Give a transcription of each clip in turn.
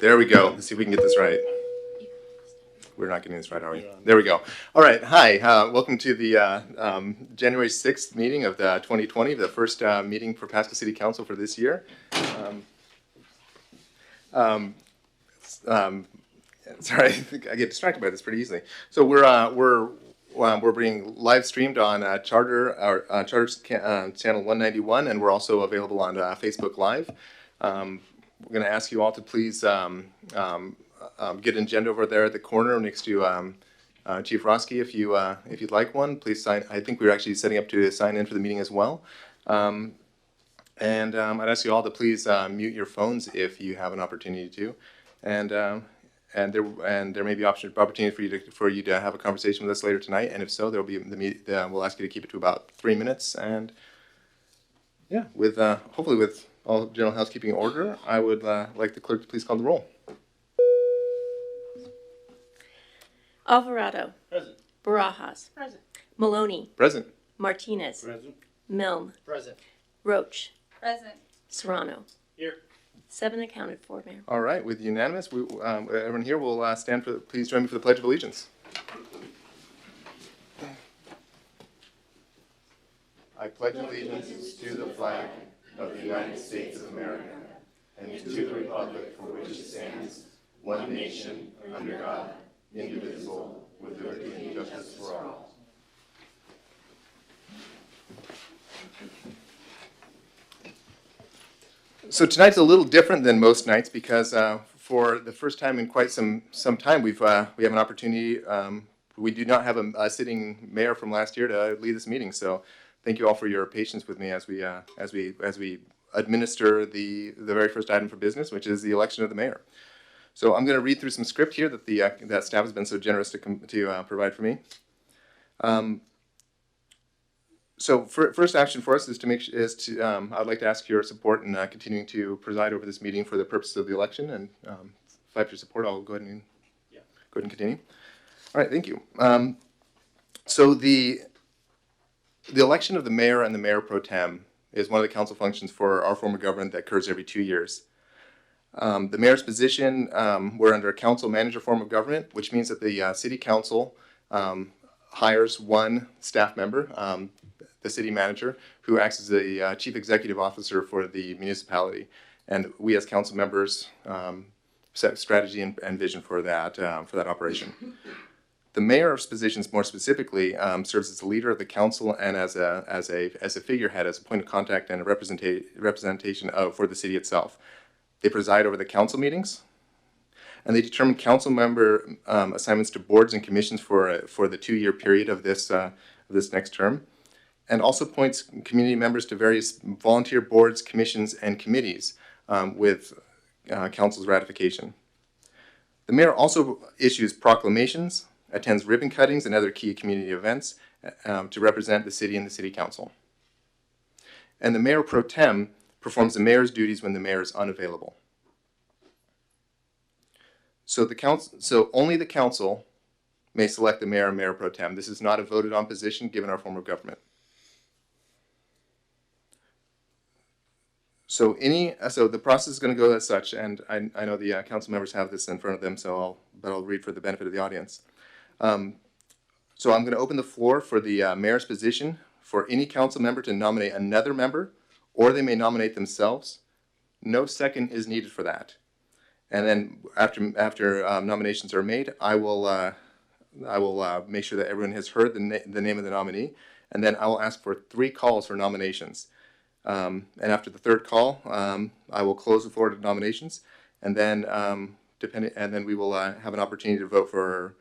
There we go. Let's see if we can get this right. We're not getting this right, are we? There we go. All right. Hi. Welcome to the January 6th meeting of the 2020, the first meeting for Pasco City Council for this year. Sorry, I get distracted by this pretty easily. So we're being live streamed on Charter channel 191, and we're also available on Facebook Live. We're going to ask you all to please get an agenda over there at the corner next to Chief Roski. If you'd like one, please sign. I think we're actually setting up to sign in for the meeting as well. I'd ask you all to please mute your phones if you have an opportunity to, and there may be opportunity for you to have a conversation with us later tonight. And if so, there will be we'll ask you to keep it to about 3 minutes. And yeah, with hopefully with all general housekeeping order, I would like the clerk to please call the roll. Alvarado. Present. Barajas. Present. Maloney. Present. Martinez. Present. Milne. Present. Roach. Present. Serrano. Here. 7 accounted for, Mayor. All right, with unanimous, everyone here will stand for. Please join me for the Pledge of Allegiance. I pledge allegiance to the flag of the United States of America and to the republic for which it stands, one nation, under God, indivisible, with liberty and justice for all. So tonight's a little different than most nights because for the first time in quite some time, we have an opportunity. We do not have a sitting mayor from last year to lead this meeting. So thank you all for your patience with me as we administer the very first item for business, which is the election of the mayor. So I'm going to read through some script here that that staff has been so generous to provide for me. So first action for us is I'd like to ask your support in continuing to preside over this meeting for the purposes of the election. And if I have your support, I'll go ahead and continue. All right, thank you. So the election of the mayor and the mayor pro tem is one of the council functions for our form of government that occurs every 2 years. The mayor's position, we're under a council manager form of government, which means that the city council hires one staff member, the city manager, who acts as the chief executive officer for the municipality. And we as council members set strategy and vision for that operation. The mayor's position, more specifically, serves as the leader of the council and as a figurehead, as a point of contact and a representation for the city itself. They preside over the council meetings, and they determine council member assignments to boards and commissions for the 2-year period of this next term, and also appoints community members to various volunteer boards, commissions, and committees with council's ratification. The mayor also issues proclamations, attends ribbon cuttings and other key community events to represent the city and the city council. And the mayor pro tem performs the mayor's duties when the mayor is unavailable. So only the council may select the mayor and mayor pro tem. This is not a voted on position given our form of government. So the process is going to go as such, and I know the council members have this in front of them, but I'll read for the benefit of the audience. So I'm going to open the floor for the mayor's position for any council member to nominate another member, or they may nominate themselves. No second is needed for that. And then after nominations are made, I will make sure that everyone has heard the name of the nominee, and then I will ask for 3 calls for nominations. And after the 3rd call, I will close the floor to nominations, and then we will have an opportunity to vote for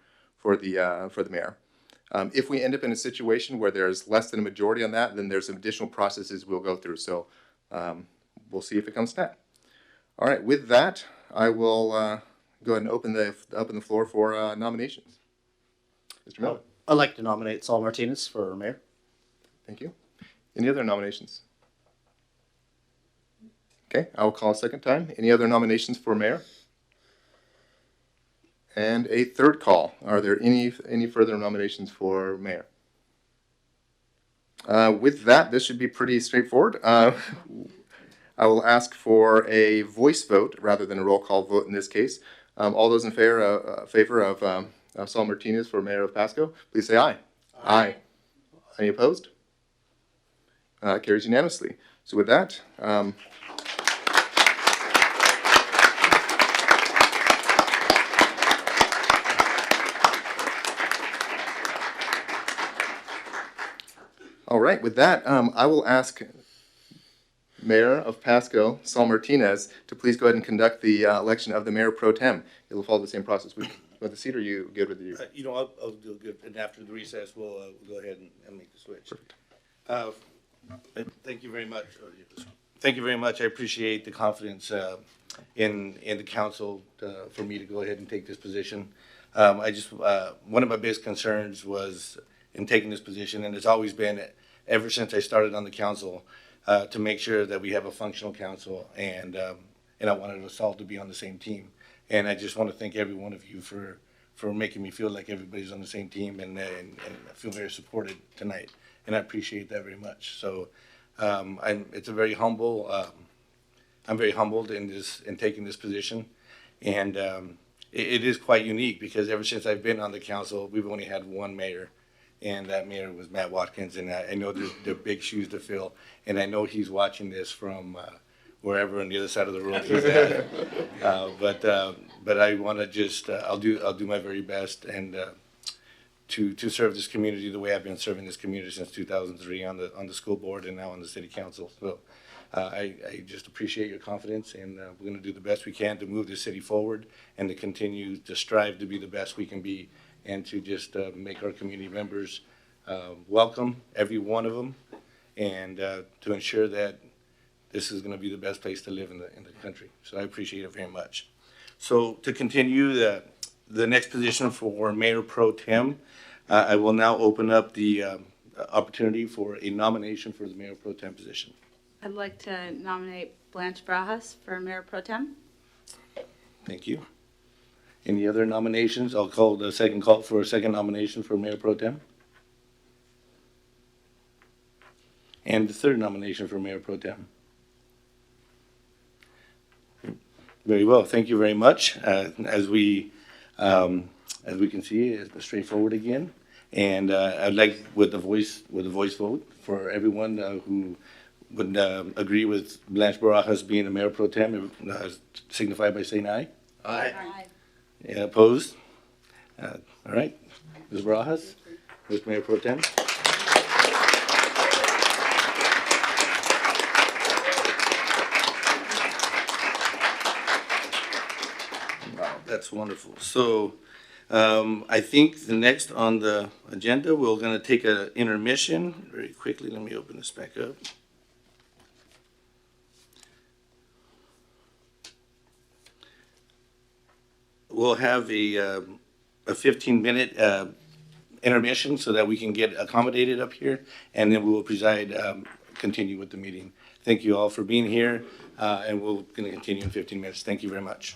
the mayor. If we end up in a situation where there's less than a majority on that, then there's some additional processes we'll go through. So we'll see if it comes to that. All right. With that, I will go ahead and open the floor for nominations. Mr. Miller. I'd like to nominate Saul Martinez for mayor. Thank you. Any other nominations? Okay, I will call a second time. Any other nominations for mayor? And a 3rd call. Are there any further nominations for mayor? With that, this should be pretty straightforward. I will ask for a voice vote rather than a roll call vote in this case. All those in favor of Saul Martinez for mayor of Pasco, please say aye. Aye. Any opposed? Carries unanimously. So with that, all right, with that, I will ask Mayor of Pasco, Saul Martinez, to please go ahead and conduct the election of the mayor pro tem. It will follow the same process. We want the seat, or are you good with you? I'll do good, and after the recess, we'll go ahead and make the switch. Perfect. Thank you very much. Thank you very much. I appreciate the confidence in the council for me to go ahead and take this position. One of my biggest concerns was in taking this position, and it's always been ever since I started on the council, to make sure that we have a functional council, and I wanted us all to be on the same team. And I just want to thank every one of you for making me feel like everybody's on the same team, and I feel very supported tonight, and I appreciate that very much. So it's a very humble. I'm very humbled in taking this position, and it is quite unique because ever since I've been on the council, we've only had one mayor. And that mayor was Matt Watkins, and I know they're big shoes to fill, and I know he's watching this from wherever on the other side of the road he's at. But I want to just I'll do my very best and to serve this community the way I've been serving this community since 2003 on the school board and now on the city council. So I just appreciate your confidence, and we're going to do the best we can to move this city forward and to continue to strive to be the best we can be, and to just make our community members welcome, every one of them, and to ensure that this is going to be the best place to live in the country. So I appreciate it very much. So to continue the next position for Mayor Pro Tem, I will now open up the opportunity for a nomination for the Mayor Pro Tem position. I'd like to nominate Blanche Barajas for Mayor Pro Tem. Thank you. Any other nominations? I'll call the second call for a second nomination for Mayor Pro Tem. And the third nomination for Mayor Pro Tem. Very well. Thank you very much. As we can see, it's straightforward again. And I'd like with the voice vote for everyone who would agree with Blanche Barajas being a Mayor Pro Tem, signify by saying aye. Aye. Yeah, opposed? All right. Ms. Barajas, Mr. Mayor Pro Tem. Wow, that's wonderful. So I think the next on the agenda, we're going to take an intermission very quickly. Let me open this back up. We'll have a 15-minute intermission so that we can get accommodated up here, and then we will continue with the meeting. Thank you all for being here, and we're going to continue in 15 minutes. Thank you very much.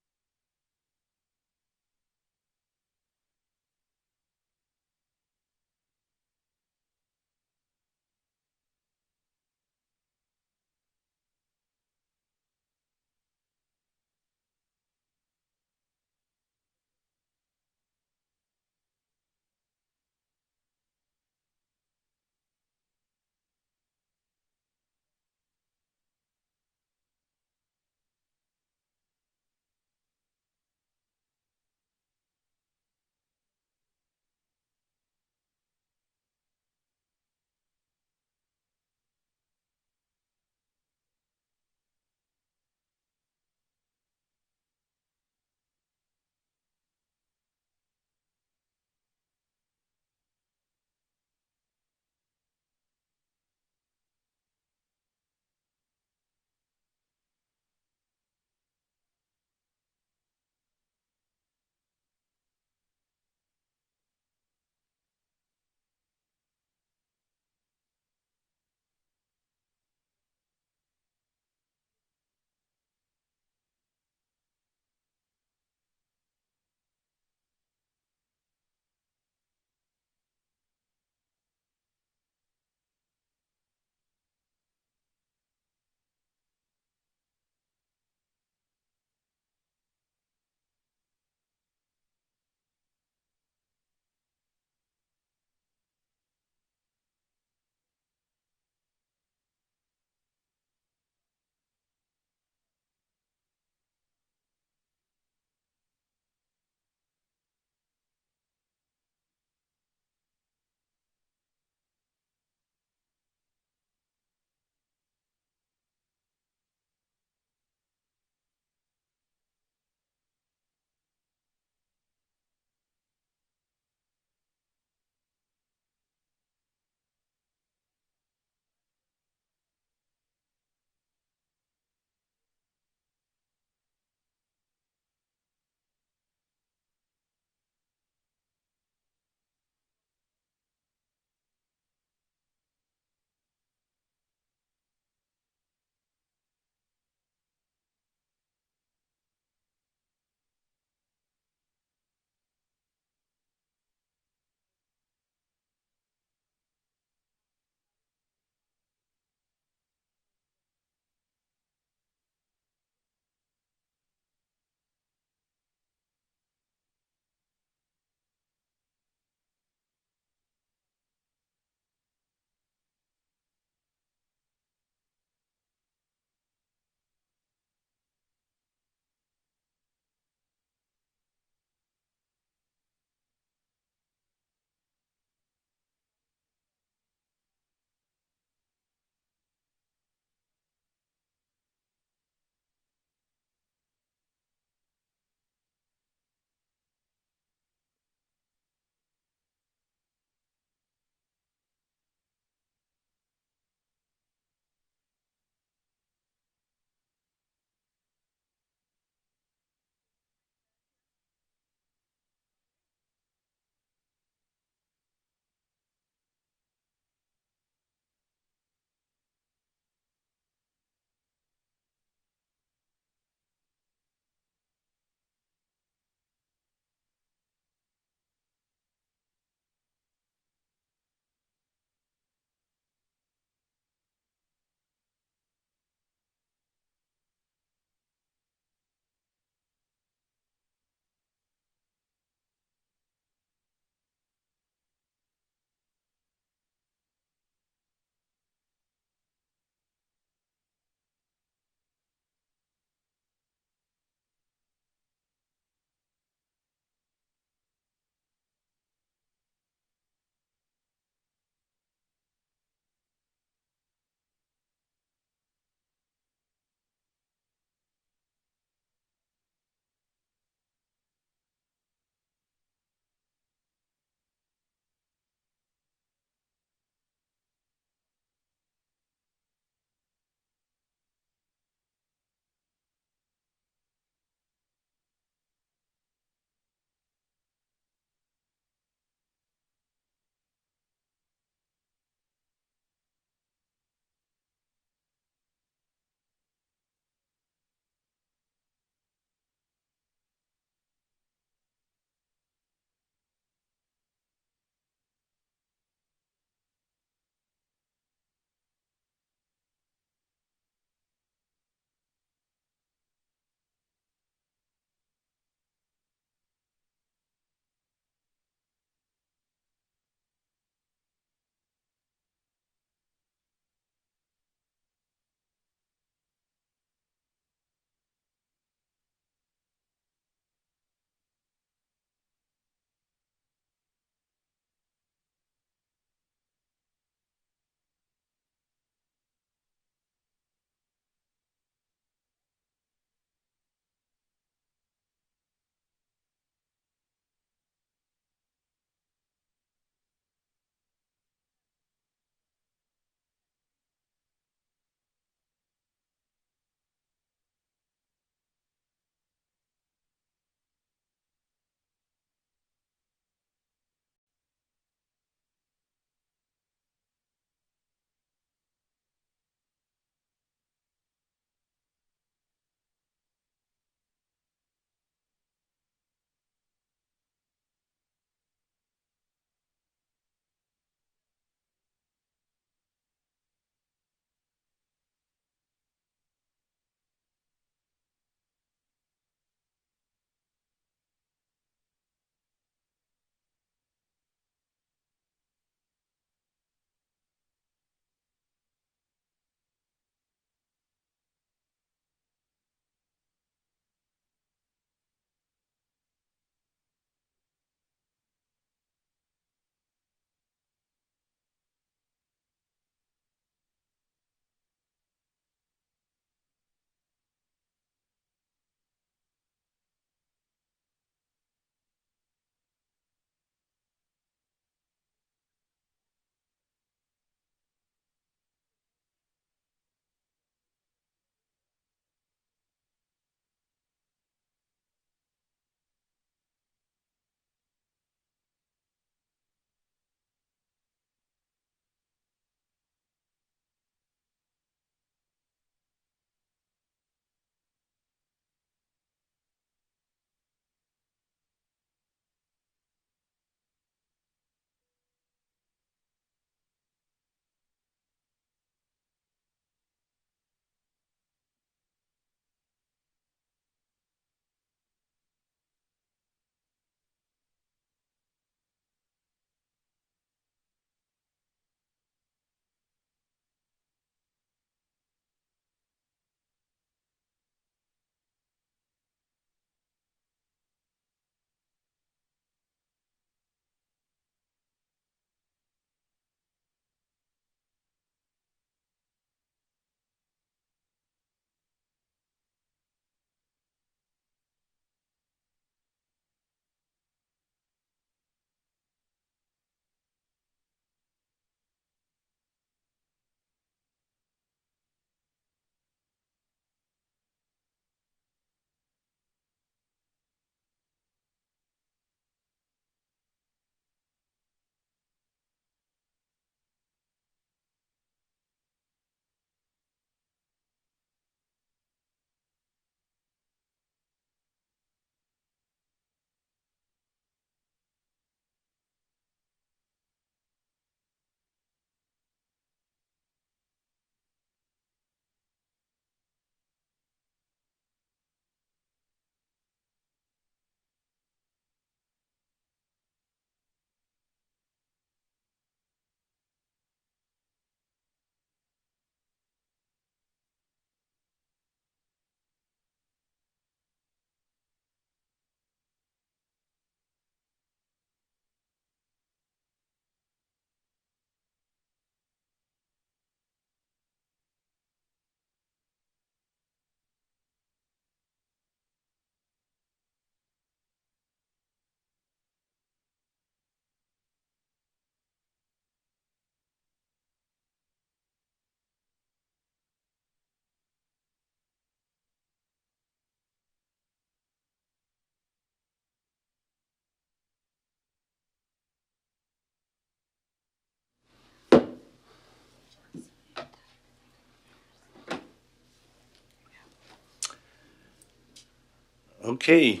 Okay,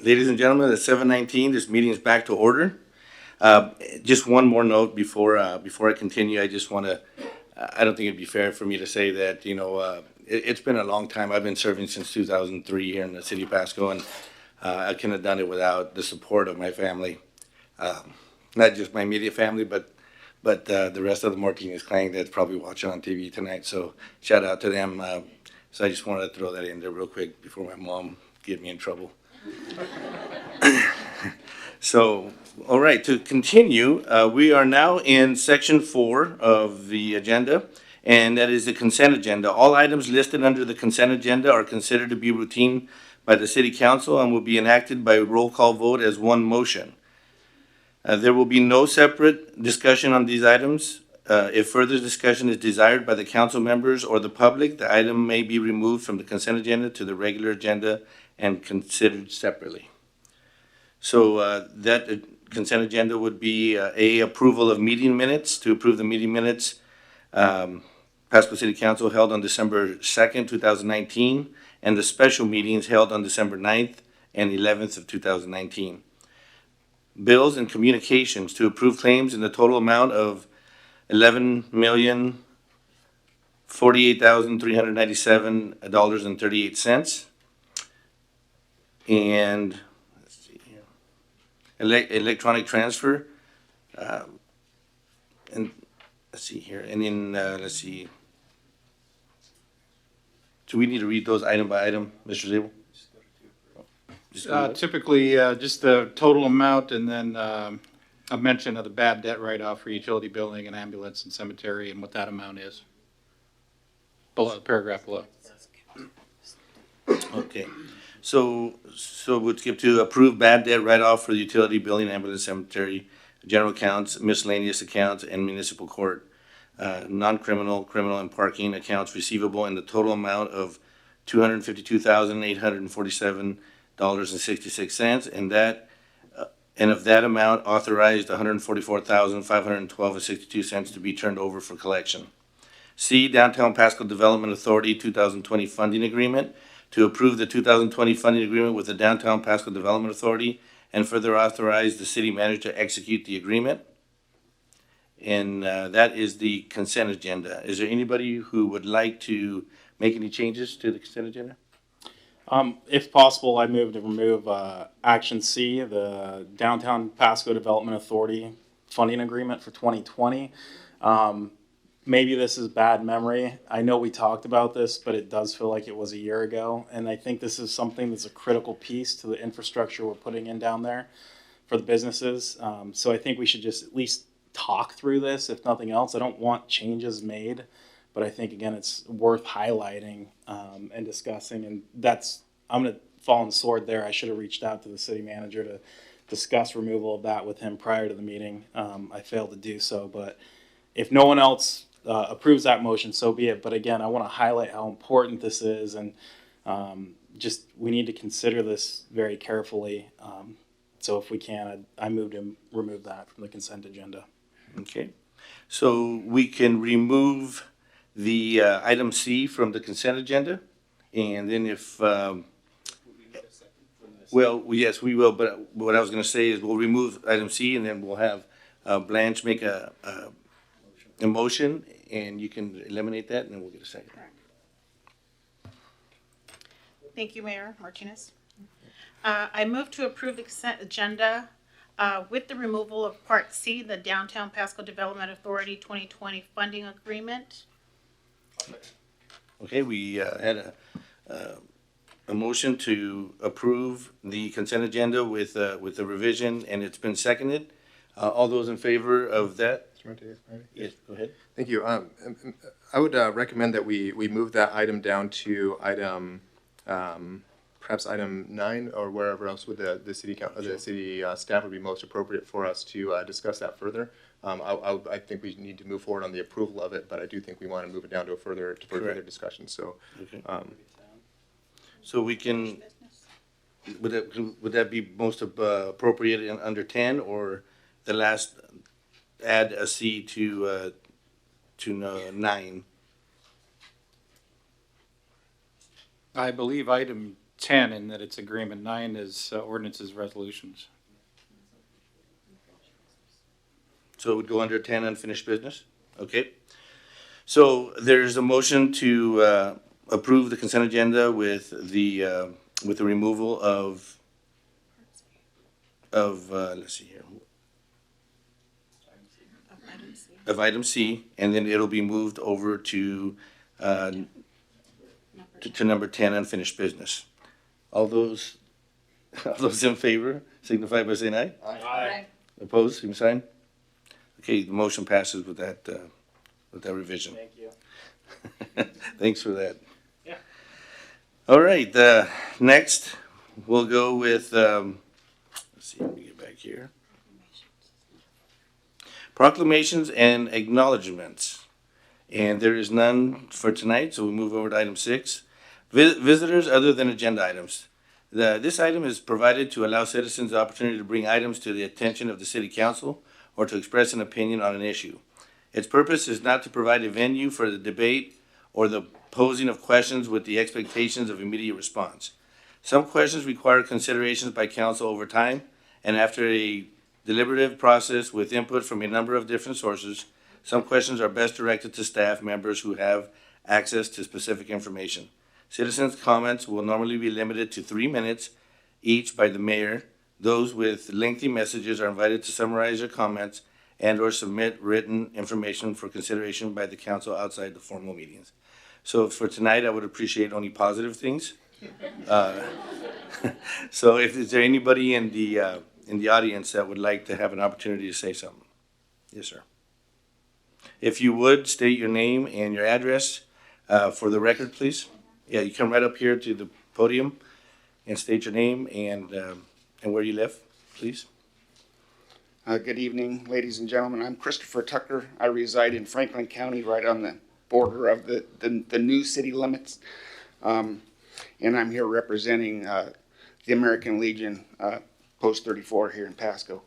ladies and gentlemen, at 7:19, this meeting is back to order. Just one more note before I continue. I just want to, I don't think it'd be fair for me to say that, it's been a long time. I've been serving since 2003 here in the city of Pasco, and I couldn't have done it without the support of my family. Not just my immediate family, but the rest of the Martinez clan that's probably watching on TV tonight. So shout out to them. So I just wanted to throw that in there real quick before my mom get me in trouble. So, all right, to continue, we are now in section 4 of the agenda, and that is the consent agenda. All items listed under the consent agenda are considered to be routine by the city council and will be enacted by roll call vote as one motion. There will be no separate discussion on these items. If further discussion is desired by the council members or the public, the item may be removed from the consent agenda to the regular agenda and considered separately. So that consent agenda would be A, approval of meeting minutes. To approve the meeting minutes, Pasco City Council held on December 2nd, 2019, and the special meetings held on December 9th and 11th of 2019. Bills and communications, to approve claims in the total amount of $11,048,397.38. And let's see here, electronic transfer. And let's see here, and then let's see. Do we need to read those item by item, Mr. Zabel? Typically, just the total amount and then a mention of the bad debt write-off for utility building and ambulance and cemetery and what that amount is. Below, the paragraph below. Okay, so we'll skip to approve bad debt write-off for the utility building, ambulance, cemetery, general accounts, miscellaneous accounts, and municipal court. Non-criminal, criminal, and parking accounts receivable in the total amount of $252,847.66, and of that amount authorized $144,512.62 to be turned over for collection. C, Downtown Pasco Development Authority 2020 funding agreement, to approve the 2020 funding agreement with the Downtown Pasco Development Authority and further authorize the city manager to execute the agreement. And that is the consent agenda. Is there anybody who would like to make any changes to the consent agenda? If possible, I move to remove Action C, the Downtown Pasco Development Authority funding agreement for 2020. Maybe this is bad memory. I know we talked about this, but it does feel like it was a year ago. And I think this is something that's a critical piece to the infrastructure we're putting in down there for the businesses. So I think we should just at least talk through this, if nothing else. I don't want changes made, but I think, again, it's worth highlighting and discussing. And I'm going to fall on the sword there. I should have reached out to the city manager to discuss removal of that with him prior to the meeting. I failed to do so, but if no one else approves that motion, so be it. But again, I want to highlight how important this is, and just we need to consider this very carefully. So if we can, I move to remove that from the consent agenda. Okay, so we can remove the item C from the consent agenda, and then if well, yes, we will. But what I was going to say is we'll remove item C, and then we'll have Blanche make a motion, and you can eliminate that, and then we'll get a second. Thank you, Mayor Martinez. I move to approve the consent agenda with the removal of Part C, the Downtown Pasco Development Authority 2020 funding agreement. Okay, we had a motion to approve the consent agenda with the revision, and it's been seconded. All those in favor of that? Yes, go ahead. Thank you. I would recommend that we move that item down to item, perhaps item 9, or wherever else would the city staff would be most appropriate for us to discuss that further. I think we need to move forward on the approval of it, but I do think we want to move it down to further discussion. So, okay. So we can. Would that be most appropriate in under 10, or the last add a C to 9? I believe item 10 in that it's agreement. 9 is ordinances, resolutions. So it would go under 10, unfinished business? Okay. So there's a motion to approve the consent agenda with the removal of, let's see here, of item C, and then it'll be moved over to number 10, unfinished business. All those in favor signify by saying aye. Aye. Opposed, same sign. Okay, the motion passes with that revision. Thank you. Thanks for that. Yeah. All right, next we'll go with, let's see, let me get back here. Proclamations and acknowledgements. And there is none for tonight, so we move over to item 6. Visitors other than agenda items. This item is provided to allow citizens the opportunity to bring items to the attention of the city council or to express an opinion on an issue. Its purpose is not to provide a venue for the debate or the posing of questions with the expectations of immediate response. Some questions require considerations by council over time, and after a deliberative process with input from a number of different sources, some questions are best directed to staff members who have access to specific information. Citizens' comments will normally be limited to 3 minutes each by the mayor. Those with lengthy messages are invited to summarize their comments and or submit written information for consideration by the council outside the formal meetings. So for tonight, I would appreciate only positive things. So is there anybody in the audience that would like to have an opportunity to say something? Yes, sir. If you would, state your name and your address for the record, please. Yeah, you come right up here to the podium and state your name and where you live, please. Good evening, ladies and gentlemen. I'm Christopher Tucker. I reside in Franklin County, right on the border of the new city limits. And I'm here representing the American Legion Post 34 here in Pasco.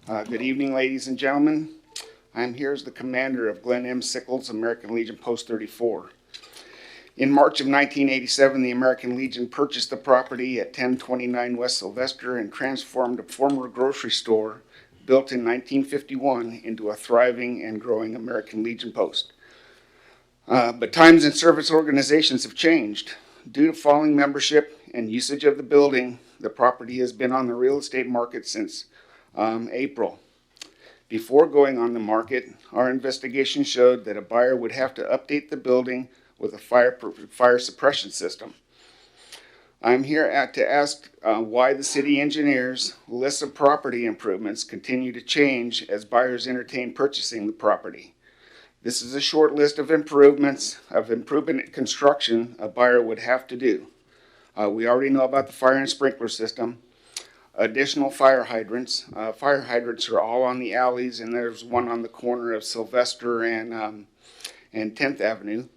Good evening, ladies and gentlemen. I'm here as the commander of Glenn M. Sickles American Legion Post 34. In March of 1987, the American Legion purchased the property at 1029 West Sylvester and transformed a former grocery store built in 1951 into a thriving and growing American Legion post. But times and service organizations have changed. Due to falling membership and usage of the building, the property has been on the real estate market since April. Before going on the market, our investigation showed that a buyer would have to update the building with a fire suppression system. I'm here to ask why the city engineer's list of property improvements continue to change as buyers entertain purchasing the property. This is a short list of improvement construction a buyer would have to do. We already know about the fire and sprinkler system. Additional fire hydrants. Fire hydrants are all on the alleys, and there's one on the corner of Sylvester and 10th Avenue.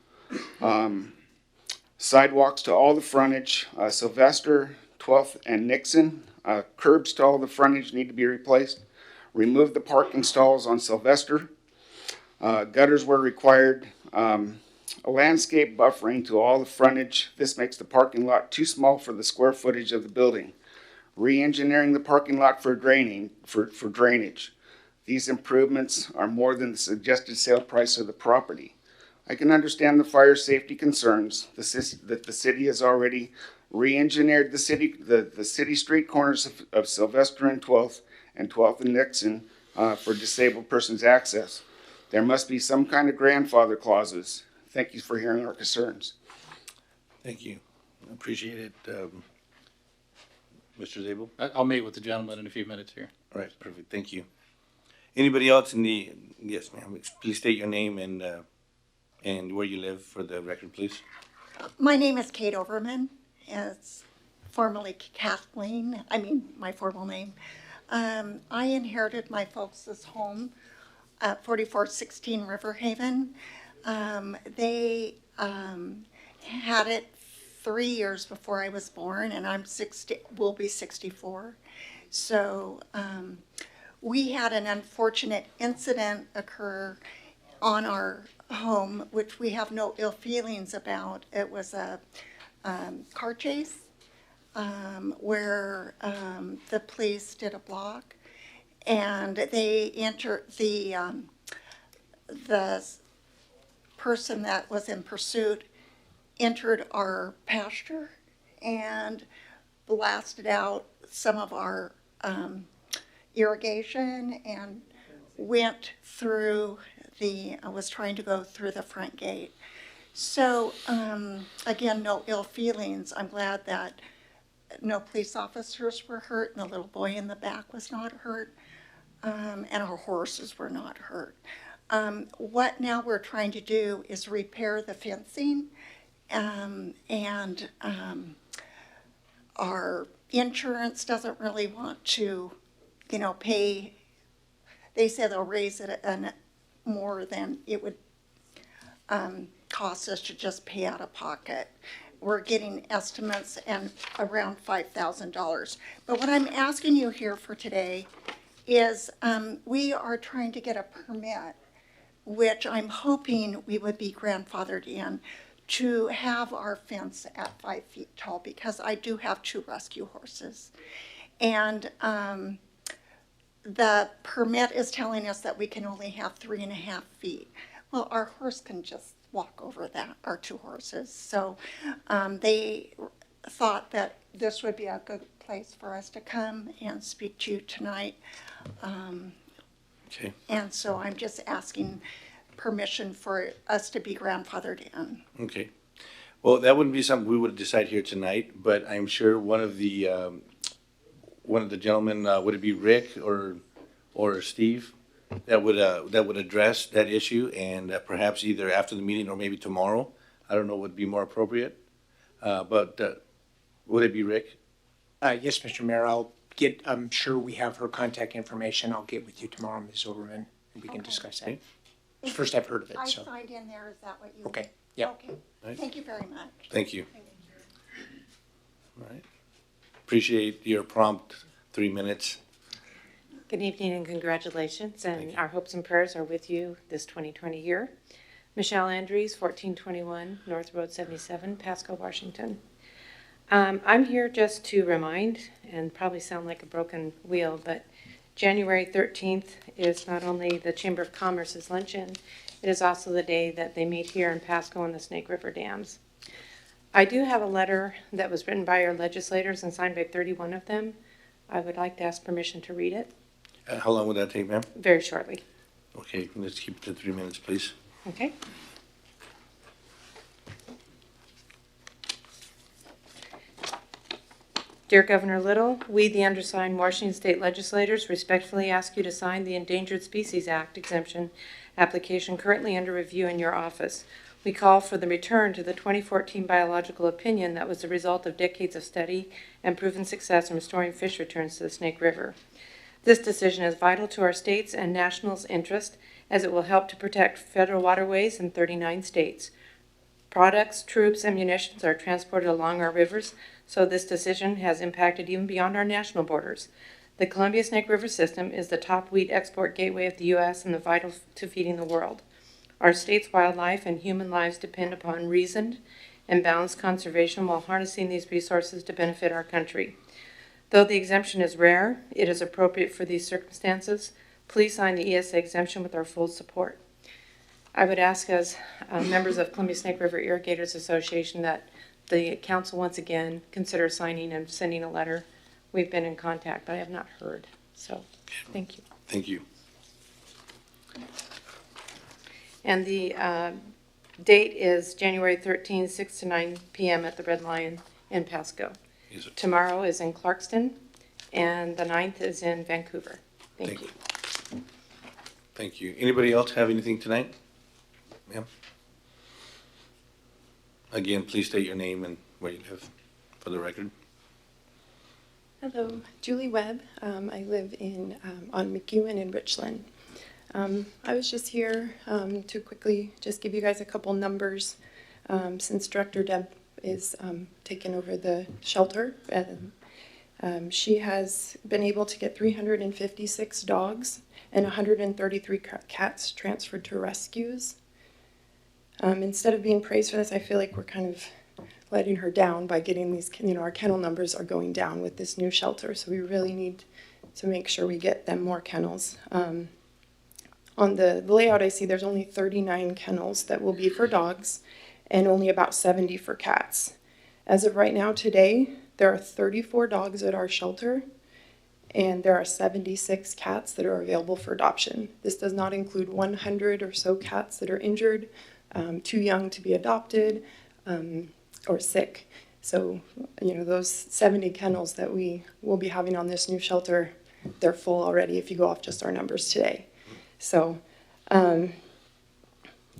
Sidewalks to all the frontage, Sylvester, 12th, and Nixon. Curbs to all the frontage need to be replaced. Remove the parking stalls on Sylvester. Gutters were required. A landscape buffering to all the frontage. This makes the parking lot too small for the square footage of the building. Re-engineering the parking lot for drainage. These improvements are more than the suggested sale price of the property. I can understand the fire safety concerns that the city has already re-engineered the city street corners of Sylvester and 12th and Nixon for disabled persons access. There must be some kind of grandfather clauses. Thank you for hearing our concerns. Thank you. I appreciate it. Mr. Zabel? I'll meet with the gentleman in a few minutes here. All right, perfect. Thank you. Anybody else yes, ma'am. Please state your name and where you live for the record, please. My name is Kate Overman. It's formerly Kathleen. My formal name. I inherited my folks' home at 4416 River Haven. They had it 3 years before I was born, and will be 64. So we had an unfortunate incident occur on our home, which we have no ill feelings about. It was a car chase, where the police did a block, and they entered the person that was in pursuit entered our pasture and blasted out some of our irrigation and went through was trying to go through the front gate. So, again, no ill feelings. I'm glad that no police officers were hurt and the little boy in the back was not hurt, and our horses were not hurt. What now we're trying to do is repair the fencing, and our insurance doesn't really want to, pay. They say they'll raise it more than it would cost us to just pay out of pocket. We're getting estimates and around $5,000. But what I'm asking you here for today is we are trying to get a permit, which I'm hoping we would be grandfathered in, to have our fence at 5 feet tall, because I do have 2 rescue horses. And the permit is telling us that we can only have 3.5 feet. Well, our horse can just walk over that, our 2 horses. So they thought that this would be a good place for us to come and speak to you tonight. Okay. And so I'm just asking permission for us to be grandfathered in. Okay. Well, that wouldn't be something we would decide here tonight, but I'm sure one of the gentlemen, would it be Rick or Steve, that would address that issue, and perhaps either after the meeting or maybe tomorrow. I don't know what would be more appropriate, but would it be Rick? Yes, Mr. Mayor, I'm sure we have her contact information. I'll get with you tomorrow, Ms. Overman, and we can discuss that. Okay. It's the first I've heard of it, I so. signed in there, is that what you? Okay, yeah. Okay, Right. thank you very much. Thank you. All right. Appreciate your prompt 3 minutes. Good evening and congratulations, Thank and you. our hopes and prayers are with you this 2020 year. Michelle Andrews, 1421 North Road 77, Pasco, Washington. I'm here just to remind, and probably sound like a broken wheel, but January 13th is not only the Chamber of Commerce's luncheon, it is also the day that they meet here in Pasco on the Snake River dams. I do have a letter that was written by our legislators and signed by 31 of them. I would like to ask permission to read it How long would that take, ma'am? very shortly. Okay, let's keep it to 3 minutes, please. Okay. Dear Governor Little, we, the undersigned Washington State legislators, respectfully ask you to sign the Endangered Species Act exemption application currently under review in your office. We call for the return to the 2014 biological opinion that was the result of decades of study and proven success in restoring fish returns to the Snake River. This decision is vital to our state's and national's interest, as it will help to protect federal waterways in 39 states. Products, troops, and munitions are transported along our rivers, so this decision has impacted even beyond our national borders. The Columbia Snake River system is the top wheat export gateway of the U.S. and vital to feeding the world. Our state's wildlife and human lives depend upon reasoned and balanced conservation while harnessing these resources to benefit our country. Though the exemption is rare, it is appropriate for these circumstances. Please sign the ESA exemption with our full support. I would ask, as members of Columbia Snake River Irrigators Association, that the council once again consider signing and sending a letter. We've been in contact, but I have not heard. So, thank you. Thank you. And the date is January 13, 6 to 9 p.m. at the Red Lion in Pasco. Yes, sir. Tomorrow is in Clarkston, and the 9th is in Vancouver. Thank you. Thank you. Anybody else have anything tonight? Ma'am? Again, please state your name and where you live for the record. Hello, Julie Webb. I live on McEwen in Richland. I was just here to quickly just give you guys a couple numbers since Director Deb is taking over the shelter. She has been able to get 356 dogs and 133 cats transferred to rescues. Instead of being praised for this, I feel like we're kind of letting her down by getting these, our kennel numbers are going down with this new shelter. So we really need to make sure we get them more kennels. On the layout, I see there's only 39 kennels that will be for dogs and only about 70 for cats. As of right now, today, there are 34 dogs at our shelter and there are 76 cats that are available for adoption. This does not include 100 or so cats that are injured, too young to be adopted, or sick. So, those 70 kennels that we will be having on this new shelter, they're full already if you go off just our numbers today. So, and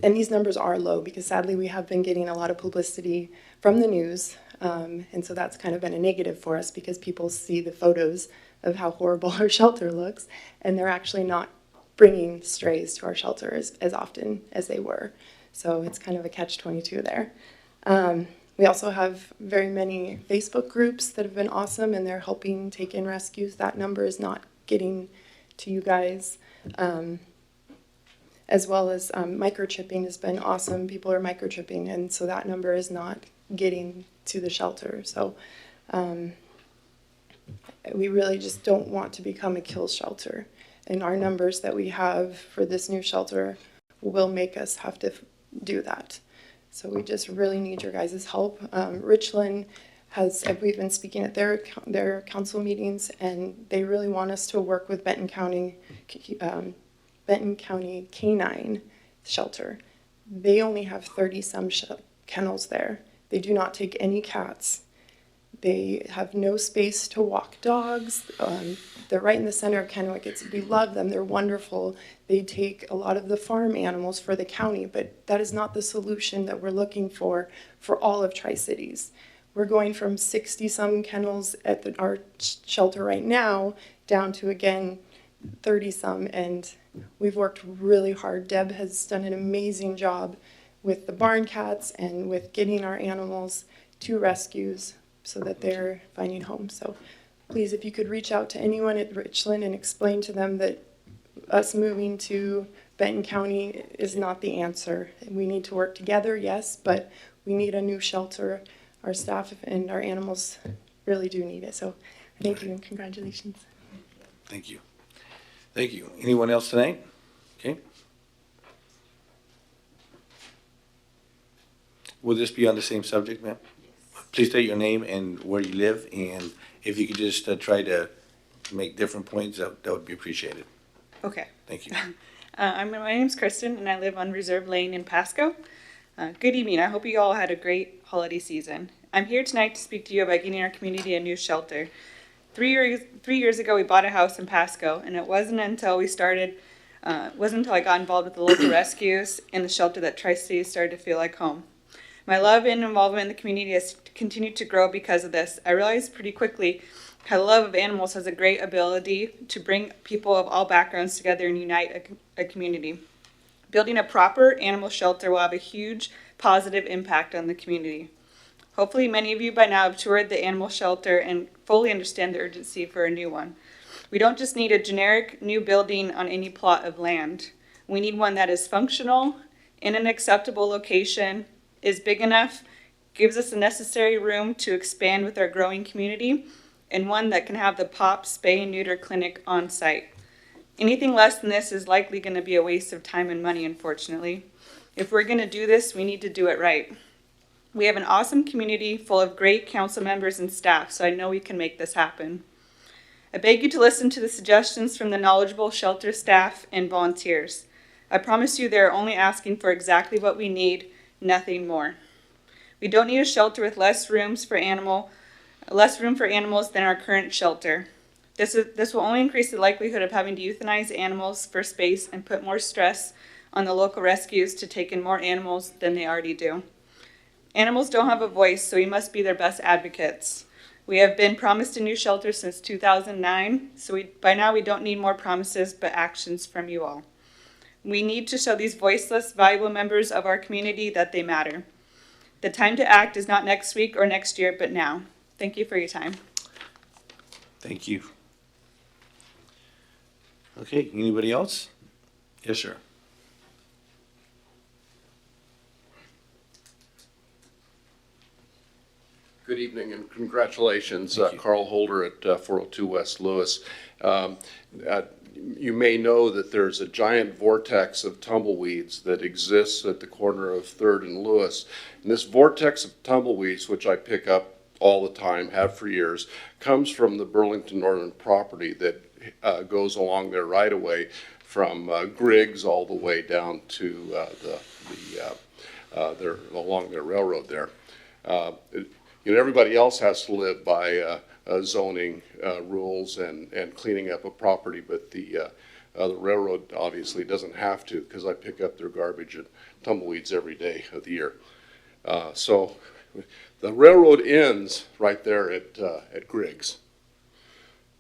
these numbers are low because sadly we have been getting a lot of publicity from the news. And so that's kind of been a negative for us because people see the photos of how horrible our shelter looks and they're actually not bringing strays to our shelter as often as they were. So it's kind of a catch-22 there. We also have very many Facebook groups that have been awesome and they're helping take in rescues. That number is not getting to you guys. As well as microchipping has been awesome. People are microchipping, and so that number is not getting to the shelter. So we really just don't want to become a kill shelter. And our numbers that we have for this new shelter will make us have to do that. So we just really need your guys' help. Richland we've been speaking at their council meetings, and they really want us to work with Benton County Canine Shelter. They only have 30-some kennels there. They do not take any cats. They have no space to walk dogs. They're right in the center of Kennewick. We love them. They're wonderful. They take a lot of the farm animals for the county, but that is not the solution that we're looking for all of Tri-Cities. We're going from 60-some kennels at our shelter right now down to, again, 30-some, and we've worked really hard. Deb has done an amazing job with the barn cats and with getting our animals to rescues so that they're finding homes. So please, if you could reach out to anyone at Richland and explain to them that us moving to Benton County is not the answer. We need to work together, yes, but we need a new shelter. Our staff and our animals really do need it. So thank you and congratulations. Thank you. Thank you. Anyone else tonight? Okay. Will this be on the same subject, ma'am? Please state your name and where you live, and if you could just try to make different points, that would be appreciated. Okay. Thank you. My name's Kristen, and I live on Reserve Lane in Pasco. Good evening. I hope you all had a great holiday season. I'm here tonight to speak to you about getting our community a new shelter. 3 years ago, we bought a house in Pasco, and it wasn't until I got involved with the local rescues and the shelter that Tri-Cities started to feel like home. My love and involvement in the community has continued to grow because of this. I realized pretty quickly how the love of animals has a great ability to bring people of all backgrounds together and unite a community. Building a proper animal shelter will have a huge positive impact on the community. Hopefully many of you by now have toured the animal shelter and fully understand the urgency for a new one. We don't just need a generic new building on any plot of land. We need one that is functional, in an acceptable location, is big enough, gives us the necessary room to expand with our growing community, and one that can have the POP spay and neuter clinic on site. Anything less than this is likely going to be a waste of time and money, unfortunately. If we're going to do this, we need to do it right. We have an awesome community full of great council members and staff, so I know we can make this happen. I beg you to listen to the suggestions from the knowledgeable shelter staff and volunteers. I promise you they're only asking for exactly what we need, nothing more. We don't need a shelter with less room for animals than our current shelter. This will only increase the likelihood of having to euthanize animals for space and put more stress on the local rescues to take in more animals than they already do. Animals don't have a voice, so we must be their best advocates. We have been promised a new shelter since 2009, so by now we don't need more promises but actions from you all. We need to show these voiceless, valuable members of our community that they matter. The time to act is not next week or next year, but now. Thank you for your time. Thank you. Okay, anybody else? Yes, sir. Good evening and congratulations, Carl Holder at 402 West Lewis. You may know that there's a giant vortex of tumbleweeds that exists at the corner of 3rd and Lewis. And this vortex of tumbleweeds, which I pick up all the time, have for years, comes from the Burlington Northern property that goes along their right-of-way from Griggs all the way down to along their railroad there. Everybody else has to live by zoning rules and cleaning up a property, but the railroad obviously doesn't have to, because I pick up their garbage and tumbleweeds every day of the year. So the railroad ends right there at Griggs.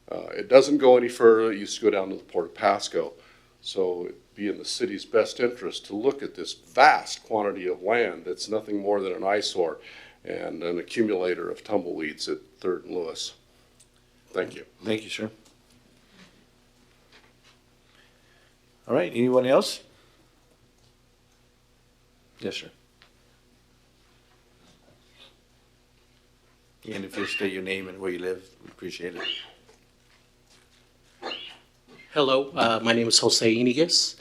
It doesn't go any further. It used to go down to the Port of Pasco. So it'd be in the city's best interest to look at this vast quantity of land that's nothing more than an eyesore and an accumulator of tumbleweeds at 3rd and Lewis. Thank you. Thank you, sir. All right, anyone else? Yes, sir. And if you state your name and where you live, we appreciate it. Hello, my name is Jose Iniguez.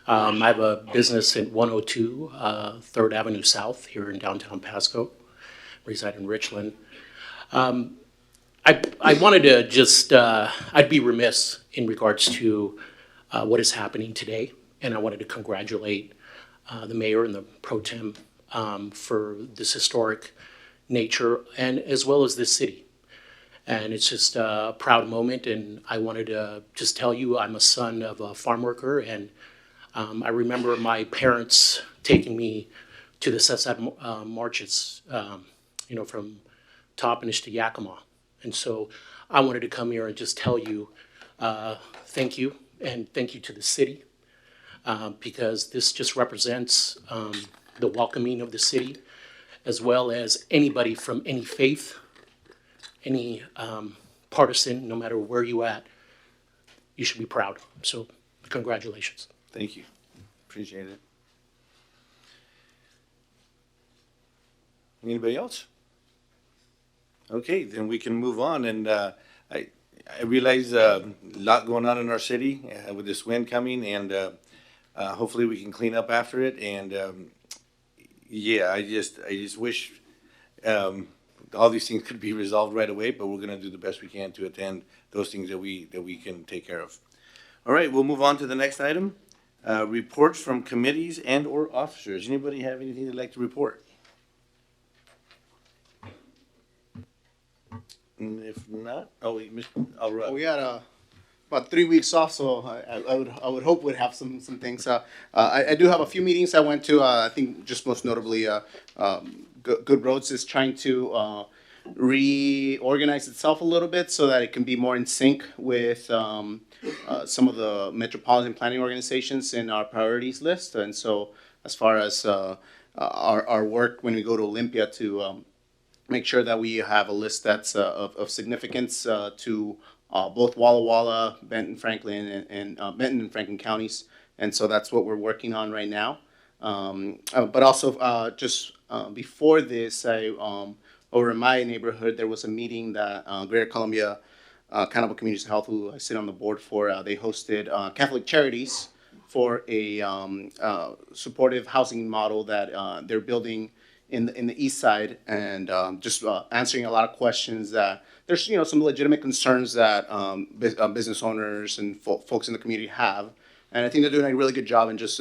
I have a business at 102 3rd Avenue South here in downtown Pasco. Reside in Richland. I wanted to just, I'd be remiss in regards to what is happening today, and I wanted to congratulate the mayor and the pro tem for this historic nature, and as well as this city. And it's just a proud moment, and I wanted to just tell you I'm a son of a farm worker, and I remember my parents taking me to the Sesad marches, from Toppenish to Yakima. And so I wanted to come here and just tell you thank you, and thank you to the city, because this just represents the welcoming of the city, as well as anybody from any faith, any partisan, no matter where you at, you should be proud. So congratulations. Thank you. Appreciate it. Anybody else? Okay, then we can move on. And I realize a lot going on in our city with this wind coming, and hopefully we can clean up after it. And yeah, I just wish all these things could be resolved right away, but we're going to do the best we can to attend those things that we can take care of. All right, we'll move on to the next item. Reports from committees and or officers. Anybody have anything they'd like to report? And if not, We had about 3 weeks off, so I would hope we'd have some things. I do have a few meetings I went to. I think just most notably, Good Roads is trying to reorganize itself a little bit so that it can be more in sync with some of the metropolitan planning organizations in our priorities list. And so as far as our work when we go to Olympia to make sure that we have a list that's of significance to both Walla Walla, Benton, Franklin, and Benton and Franklin counties. And so that's what we're working on right now. But also just before this, over in my neighborhood, there was a meeting that Greater Columbia Accountable Communities Health, who I sit on the board for, they hosted Catholic Charities for a supportive housing model that they're building in the east side, and just answering a lot of questions that there's some legitimate concerns that business owners and folks in the community have, and I think they're doing a really good job in just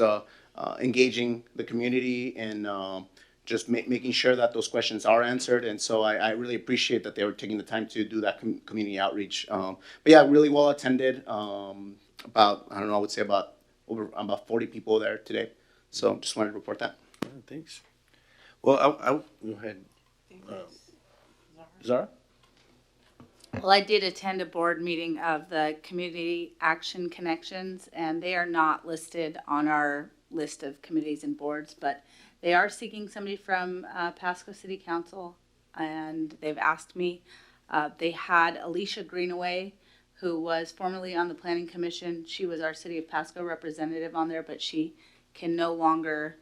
engaging the community and just making sure that those questions are answered. And so I really appreciate that they were taking the time to do that community outreach. But yeah, really well attended. About I would say about 40 people there today. So just wanted to report that. Yeah, thanks. Well, I'll go ahead. Zara? Well, I did attend a board meeting of the Community Action Connections, and they are not listed on our list of committees and boards, but they are seeking somebody from Pasco City Council, and they've asked me. They had Alicia Greenaway, who was formerly on the Planning Commission. She was our City of Pasco representative on there, but she can no longer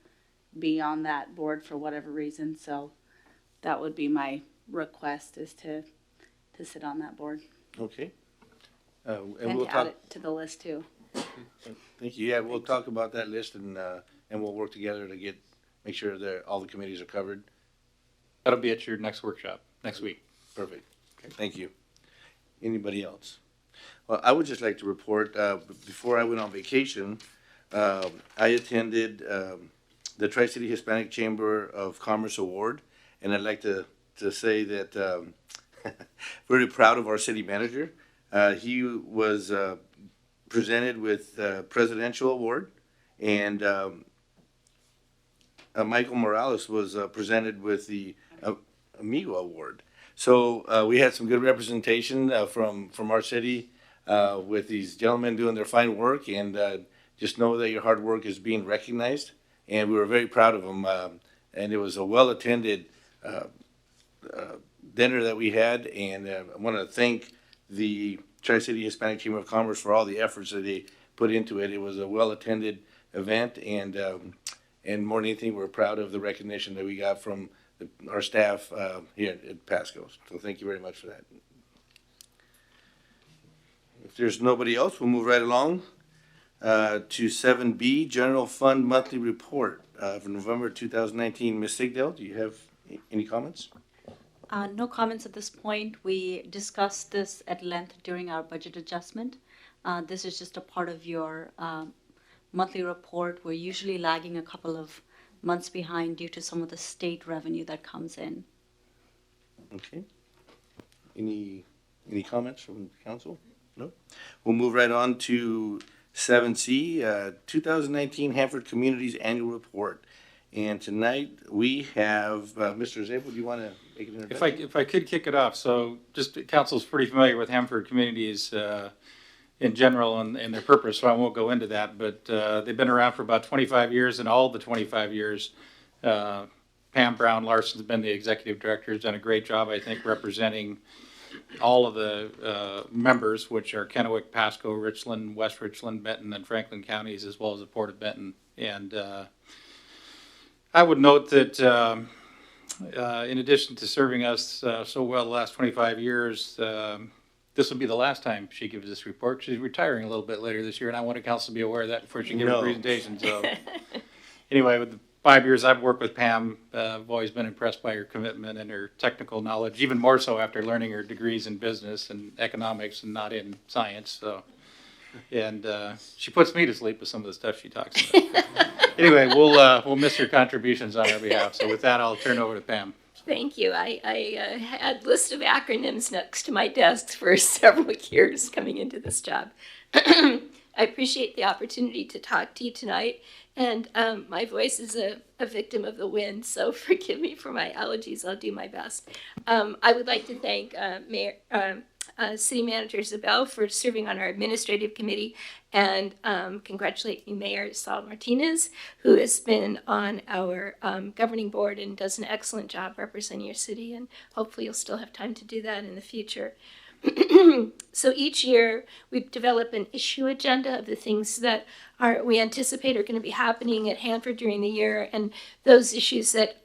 be on that board for whatever reason. So that would be my request is to sit on that board Okay. And and we'll to add talk, it to the list too. thank you. Yeah, we'll talk about that list and we'll work together to make sure that all the committees are covered. That'll be at your next workshop, next week. Perfect. Thank you. Anybody else? Well, I would just like to report, before I went on vacation, I attended the Tri-City Hispanic Chamber of Commerce Award, and I'd like to say that very proud of our city manager. He was presented with the Presidential Award, and Michael Morales was presented with the Amigo Award. So we had some good representation from our city with these gentlemen doing their fine work, and just know that your hard work is being recognized. And we were very proud of them. And it was a well-attended dinner that we had, and I want to thank the Tri-City Hispanic Chamber of Commerce for all the efforts that they put into it. It was a well-attended event, and more than anything, we're proud of the recognition that we got from our staff here at Pasco. So thank you very much for that. If there's nobody else, we'll move right along to 7B, General Fund Monthly Report for November 2019. Ms. Sigdale, do you have any comments? No comments at this point. We discussed this at length during our budget adjustment. This is just a part of your monthly report. We're usually lagging a couple of months behind due to some of the state revenue that comes in. Okay. Any comments from council? No? We'll move right on to 7C, 2019 Hanford Communities Annual Report. And tonight we have Mr. Zabel. Do you want to make an introduction? If I could kick it off, so just council's pretty familiar with Hanford Communities in general and their purpose, so I won't go into that. But they've been around for about 25 years, and all the 25 years, Pam Brown Larson's been the executive director. Has done a great job, I think, representing all of the members, which are Kennewick, Pasco, Richland, West Richland, Benton, and Franklin counties, as well as the Port of Benton. And I would note that in addition to serving us so well the last 25 years, this will be the last time she gives this report. She's retiring a little bit later this year, and I want council to be aware of that before she gives a presentation. So anyway, with the 5 years I've worked with Pam, I've always been impressed by her commitment and her technical knowledge, even more so after learning her degrees in business and economics and not in science. So, and she puts me to sleep with some of the stuff she talks about. Anyway, we'll miss her contributions on our behalf. So with that, I'll turn over to Pam. Thank you. I had a list of acronyms next to my desk for several years coming into this job. I appreciate the opportunity to talk to you tonight. And my voice is a victim of the wind, so forgive me for my allergies. I'll do my best. I would like to thank City Manager Zabel for serving on our administrative committee, and congratulate you, Mayor Saul Martinez, who has been on our governing board and does an excellent job representing your city, and hopefully you'll still have time to do that in the future. So each year we develop an issue agenda of the things that we anticipate are going to be happening at Hanford during the year, and those issues that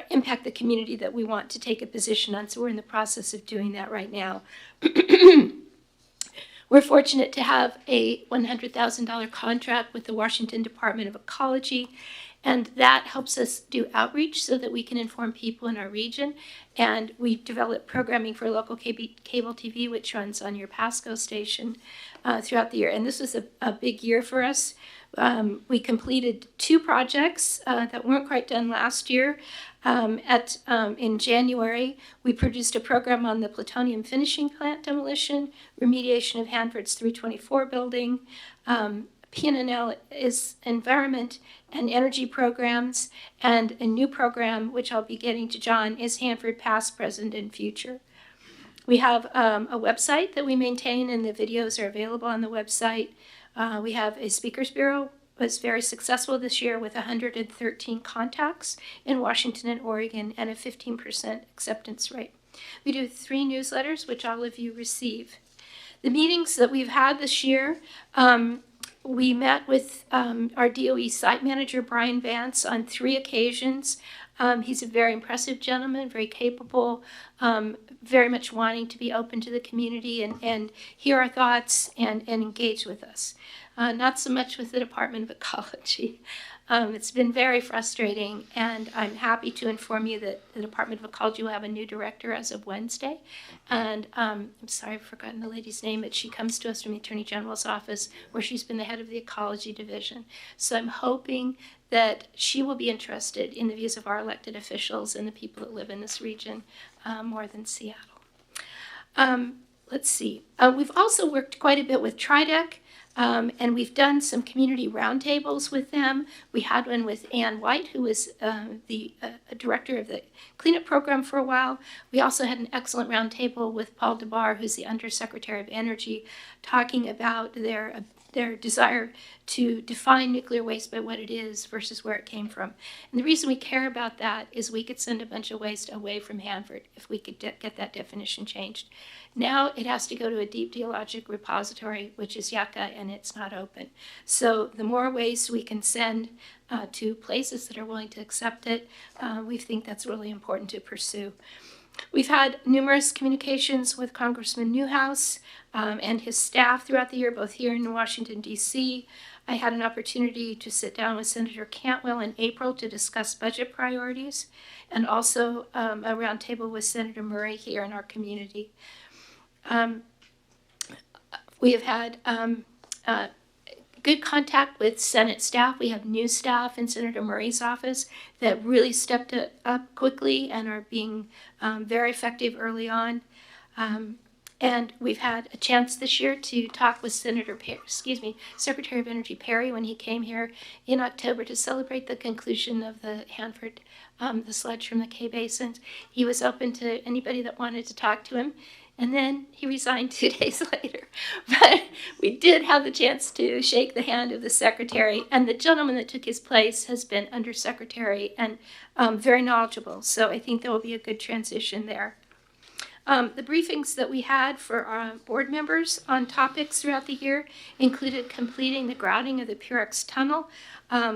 impact the community that we want to take a position on. So we're in the process of doing that right now. We're fortunate to have a $100,000 contract with the Washington Department of Ecology, and that helps us do outreach so that we can inform people in our region. And we develop programming for local cable TV, which runs on your Pasco station throughout the year. And this was a big year for us. We completed 2 projects that weren't quite done last year. In January, we produced a program on the plutonium finishing plant demolition, remediation of Hanford's 324 building, PNNL is environment and energy programs, and a new program, which I'll be getting to John, is Hanford Past, Present, and Future. We have a website that we maintain, and the videos are available on the website. We have a speakers bureau. Was very successful this year with 113 contacts in Washington and Oregon and a 15% acceptance rate. We do 3 newsletters, which all of you receive. The meetings that we've had this year, we met with our DOE site manager, Brian Vance, on 3 occasions. He's a very impressive gentleman, very capable, very much wanting to be open to the community and hear our thoughts and engage with us. Not so much with the Department of Ecology. It's been very frustrating, and I'm happy to inform you that the Department of Ecology will have a new director as of Wednesday. And I'm sorry, I've forgotten the lady's name, but she comes to us from the Attorney General's office, where she's been the head of the Ecology Division. So I'm hoping that she will be interested in the views of our elected officials and the people that live in this region more than Seattle. Let's see. We've also worked quite a bit with TriDec. And we've done some community roundtables with them. We had one with Ann White, who was the director of the cleanup program for a while. We also had an excellent roundtable with Paul DeBar, who's the Undersecretary of Energy, talking about their desire to define nuclear waste by what it is versus where it came from. And the reason we care about that is we could send a bunch of waste away from Hanford if we could get that definition changed. Now it has to go to a deep geologic repository, which is Yucca, and it's not open. So the more waste we can send to places that are willing to accept it, we think that's really important to pursue. We've had numerous communications with Congressman Newhouse and his staff throughout the year, both here in Washington, D.C. I had an opportunity to sit down with Senator Cantwell in April to discuss budget priorities, and also a roundtable with Senator Murray here in our community. We have had good contact with Senate staff. We have new staff in Senator Murray's office that really stepped up quickly and are being very effective early on. And we've had a chance this year to talk with Secretary of Energy Perry when he came here in October to celebrate the conclusion of the Hanford, the sludge from the K Basins. He was open to anybody that wanted to talk to him. And then he resigned 2 days later. But we did have the chance to shake the hand of the secretary. And the gentleman that took his place has been undersecretary and very knowledgeable. So I think there will be a good transition there. The briefings that we had for our board members on topics throughout the year included completing the grouting of the Purex Tunnel,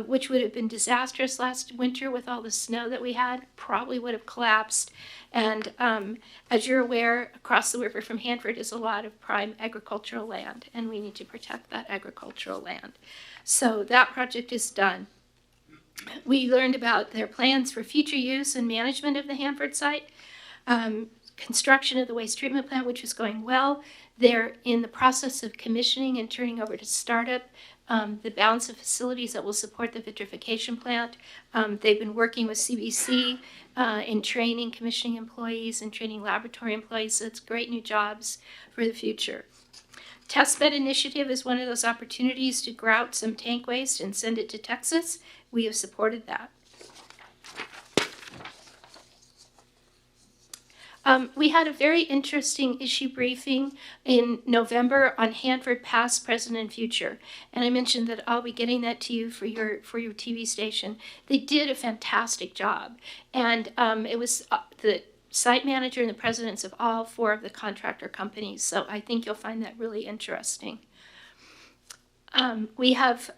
which would have been disastrous last winter with all the snow that we had, probably would have collapsed. And as you're aware, across the river from Hanford is a lot of prime agricultural land, and we need to protect that agricultural land. So that project is done. We learned about their plans for future use and management of the Hanford site. Construction of the waste treatment plant, which is going well. They're in the process of commissioning and turning over to startup the balance of facilities that will support the vitrification plant. They've been working with CBC in training commissioning employees and training laboratory employees, so it's great new jobs for the future. Testbed initiative is one of those opportunities to grout some tank waste and send it to Texas. We have supported that. We had a very interesting issue briefing in November on Hanford past, present, and future. And I mentioned that I'll be getting that to you for your TV station. They did a fantastic job. And it was the site manager and the presidents of all 4 of the contractor companies. So I think you'll find that really interesting. We have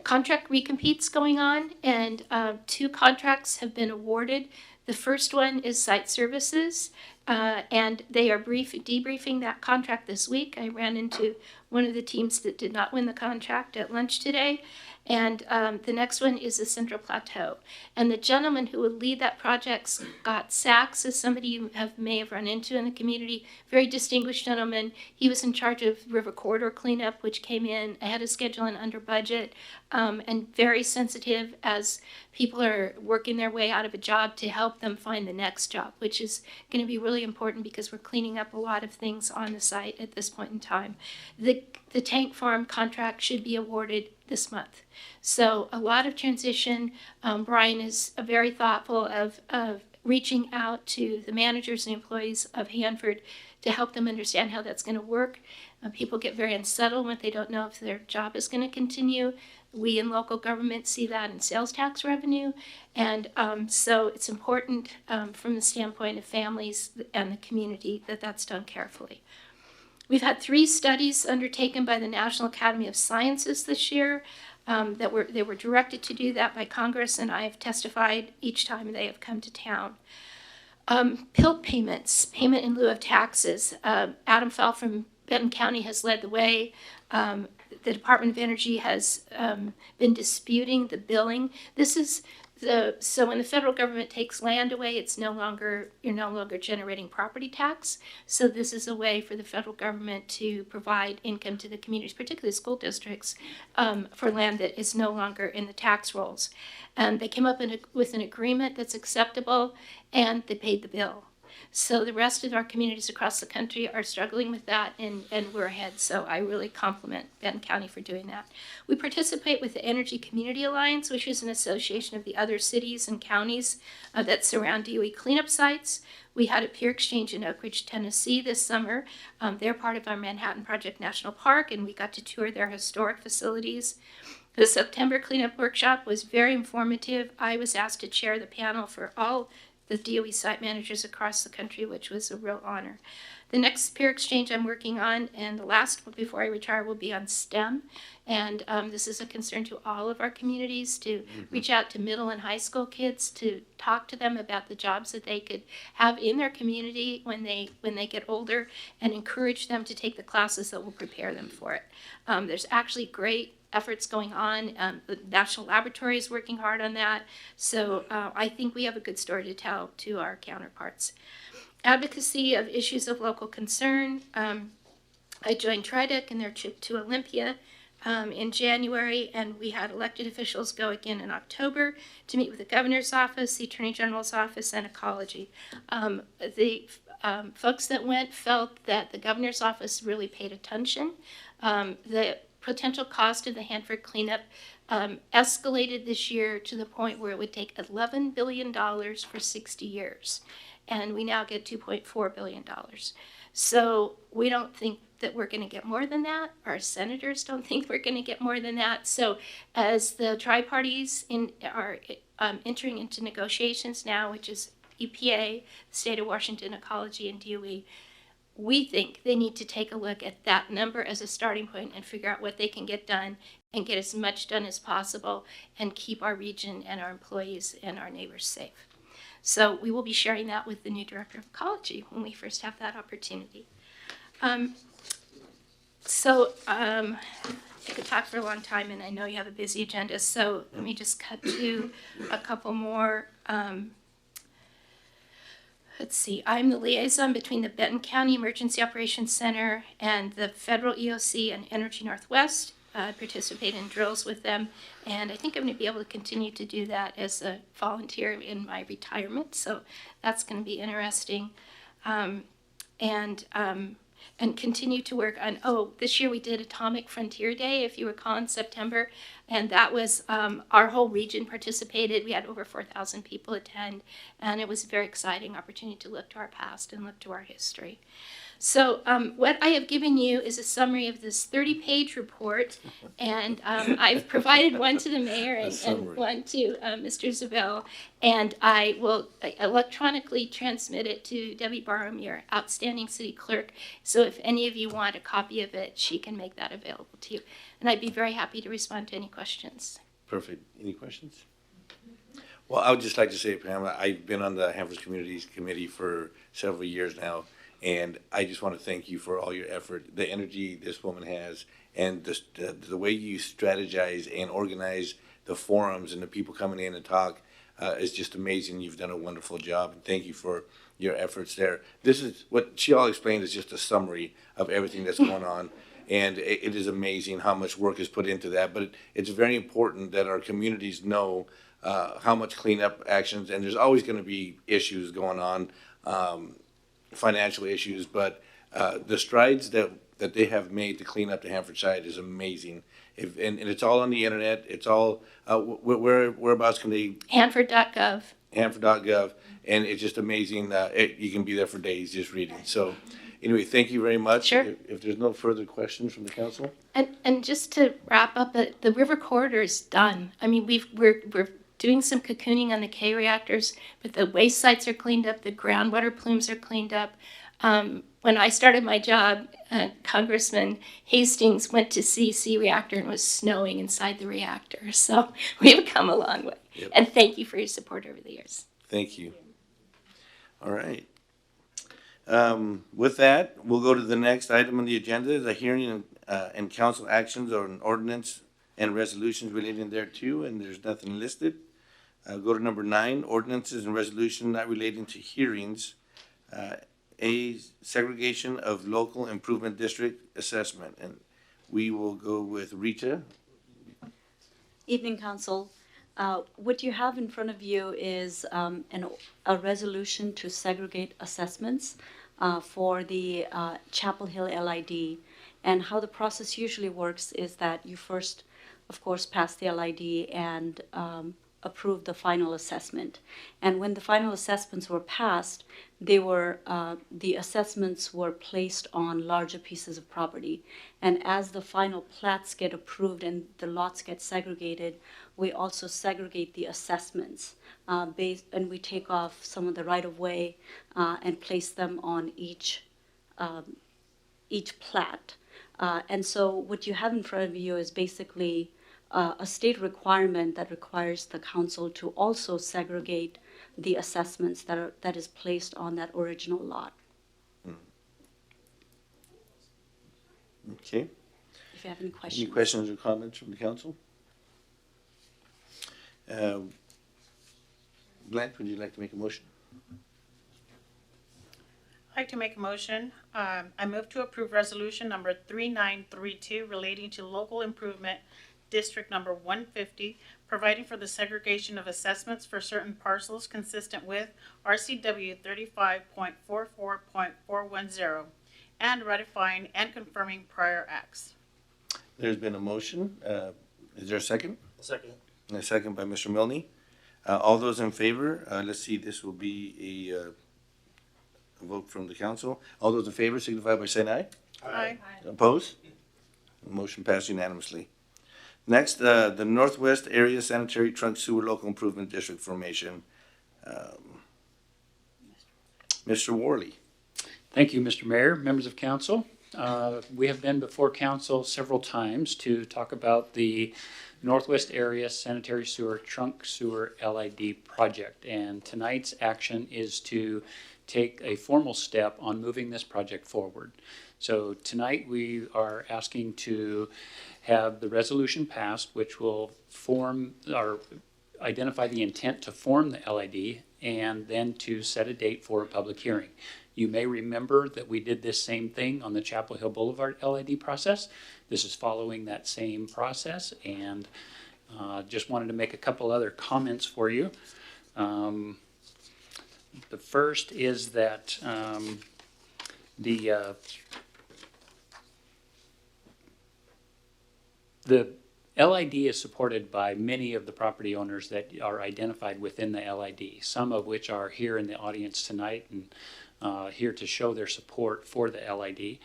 contract recompetes going on, and 2 contracts have been awarded. The first one is site services, and they are debriefing that contract this week. I ran into one of the teams that did not win the contract at lunch today. And the next one is the Central Plateau. And the gentleman who will lead that project, Scott Sachs, is somebody you may have run into in the community. Very distinguished gentleman. He was in charge of River Corridor cleanup, which came in ahead of schedule and under budget, and very sensitive as people are working their way out of a job to help them find the next job, which is going to be really important because we're cleaning up a lot of things on the site at this point in time. The tank farm contract should be awarded this month. So a lot of transition. Brian is very thoughtful of reaching out to the managers and employees of Hanford to help them understand how that's going to work. People get very unsettled when they don't know if their job is going to continue. We in local government see that in sales tax revenue. And so it's important from the standpoint of families and the community that that's done carefully. We've had 3 studies undertaken by the National Academy of Sciences this year. They were directed to do that by Congress, and I have testified each time they have come to town. PILT payments, payment in lieu of taxes. Adam Fell from Benton County has led the way. The Department of Energy has been disputing the billing. So when the federal government takes land away, you're no longer generating property tax. So this is a way for the federal government to provide income to the communities, particularly school districts, for land that is no longer in the tax rolls. And they came up with an agreement that's acceptable, and they paid the bill. So the rest of our communities across the country are struggling with that, and we're ahead. So I really compliment Benton County for doing that. We participate with the Energy Community Alliance, which is an association of the other cities and counties that surround DOE cleanup sites. We had a peer exchange in Oak Ridge, Tennessee this summer. They're part of our Manhattan Project National Park, and we got to tour their historic facilities. The September cleanup workshop was very informative. I was asked to chair the panel for all the DOE site managers across the country, which was a real honor. The next peer exchange I'm working on, and the last one before I retire, will be on STEM. And this is a concern to all of our communities, to reach out to middle and high school kids, to talk to them about the jobs that they could have in their community when they get older, and encourage them to take the classes that will prepare them for it. There's actually great efforts going on. The National Laboratory is working hard on that. So I think we have a good story to tell to our counterparts. Advocacy of issues of local concern. I joined TRIDEC in their trip to Olympia in January, and we had elected officials go again in October to meet with the governor's office, the attorney general's office, and ecology. The folks that went felt that the governor's office really paid attention. The potential cost of the Hanford cleanup escalated this year to the point where it would take $11 billion for 60 years. And we now get $2.4 billion. So we don't think that we're going to get more than that. Our senators don't think we're going to get more than that. So as the tri-parties are entering into negotiations now, which is EPA, the State of Washington Ecology, and DOE, we think they need to take a look at that number as a starting point and figure out what they can get done and get as much done as possible and keep our region and our employees and our neighbors safe. So we will be sharing that with the new Director of Ecology when we first have that opportunity. I could talk for a long time, and I know you have a busy agenda, so let me just cut to a couple more. Let's see, I'm the liaison between the Benton County Emergency Operations Center and the Federal EOC and Energy Northwest. I participate in drills with them, and I think I'm going to be able to continue to do that as a volunteer in my retirement, so that's going to be interesting. And continue to work on, this year we did Atomic Frontier Day, if you recall, in September, and that was, our whole region participated. We had over 4,000 people attend, and it was a very exciting opportunity to look to our past and look to our history. So what I have given you is a summary of this 30-page report, and I've provided one to the mayor and one to Mr. Zabel, and I will electronically transmit it to Debbie Barham, your outstanding city clerk. So if any of you want a copy of it, she can make that available to you. And I'd be very happy to respond to any questions. Perfect. Any questions? Well, I would just like to say, Pamela, I've been on the Hanford Communities Committee for several years now, and I just want to thank you for all your effort, the energy this woman has, and the way you strategize and organize the forums and the people coming in and talk is just amazing. You've done a wonderful job, and thank you for your efforts there. This is what she all explained is just a summary of everything that's going on. And it is amazing how much work is put into that. But it's very important that our communities know how much cleanup actions, and there's always going to be issues going on, financial issues, but the strides that they have made to clean up the Hanford side is amazing. And it's all on the internet. It's all, whereabouts can they? Hanford.gov. Hanford.gov. And it's just amazing. You can be there for days just reading. So anyway, thank you very much. Sure. If there's no further questions from the council. And just to wrap up, the river corridor is done. I mean, we're doing some cocooning on the K reactors, but the waste sites are cleaned up, the groundwater plumes are cleaned up. When when I started my job, Congressman Hastings went to see C reactor and it was snowing inside the reactor. So we've come a long way. Yep. And thank you for your support over the years. Thank you. All right. With that, we'll go to the next item on the agenda, the hearing and council actions on ordinance and resolutions relating thereto, and there's nothing listed. Go to number 9, ordinances and resolutions not relating to hearings. A segregation of local improvement district assessment, and we will go with Rita. Evening, Council. What you have in front of you is a resolution to segregate assessments for the Chapel Hill LID. And how the process usually works is that you first, of course, pass the LID and approve the final assessment. And when the final assessments were passed, they were the assessments were placed on larger pieces of property. And as the final plats get approved and the lots get segregated, we also segregate the assessments and we take off some of the right-of-way and place them on each plat. And so what you have in front of you is basically a state requirement that requires the council to also segregate the assessments that is placed on that original lot. Okay. If you have any questions. Any questions or comments from the council? Blanche, would you like to make a motion? I'd like to make a motion. I move to approve resolution number 3932 relating to local improvement district number 150, providing for the segregation of assessments for certain parcels consistent with RCW 35.44.410 and ratifying and confirming prior acts. There's been a motion. Is there a second? Second. A second by Mr. Milne. All those in favor, let's see, this will be a vote from the council. All those in favor signify by saying aye. Aye. Opposed? Motion passed unanimously. Next, the Northwest Area Sanitary Trunk Sewer Local Improvement District formation. Mr. Worley. Thank you, Mr. Mayor, members of council. We have been before council several times to talk about the Northwest Area Sanitary Sewer Trunk Sewer LID project. And tonight's action is to take a formal step on moving this project forward. So tonight we are asking to have the resolution passed, which will form or identify the intent to form the LID and then to set a date for a public hearing. You may remember that we did this same thing on the Chapel Hill Boulevard LID process. This is following that same process, and just wanted to make a couple other comments for you. The first is that the LID is supported by many of the property owners that are identified within the LID, some of which are here in the audience tonight and here to show their support for the LID.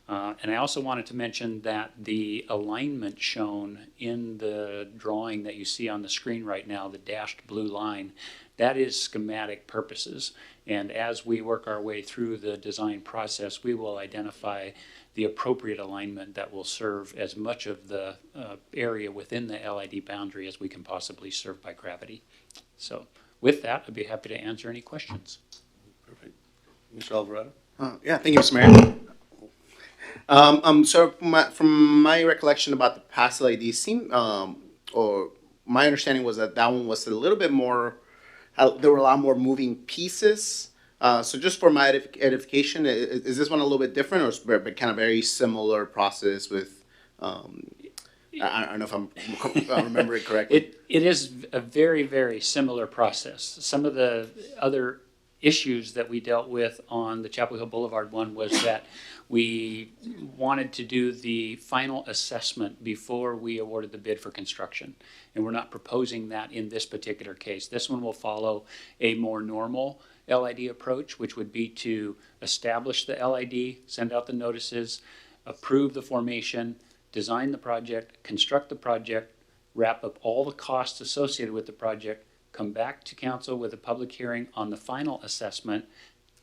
And I also wanted to mention that the alignment shown in the drawing that you see on the screen right now, the dashed blue line, that is schematic purposes. And as we work our way through the design process, we will identify the appropriate alignment that will serve as much of the area within the LID boundary as we can possibly serve by gravity. So with that, I'd be happy to answer any questions. Perfect. Mr. Alvarado? Yeah, thank you, Mr. Mayor. So from my recollection about the past LID, or my understanding was that one was a little bit more, there were a lot more moving pieces. So just for my edification, is this one a little bit different, or is it kind of very similar process with, I don't know if I'm remembering correctly. It is a very, very similar process. Some of the other issues that we dealt with on the Chapel Hill Boulevard one was that we wanted to do the final assessment before we awarded the bid for construction. And we're not proposing that in this particular case. This one will follow a more normal LID approach, which would be to establish the LID, send out the notices, approve the formation, design the project, construct the project, wrap up all the costs associated with the project, come back to council with a public hearing on the final assessment,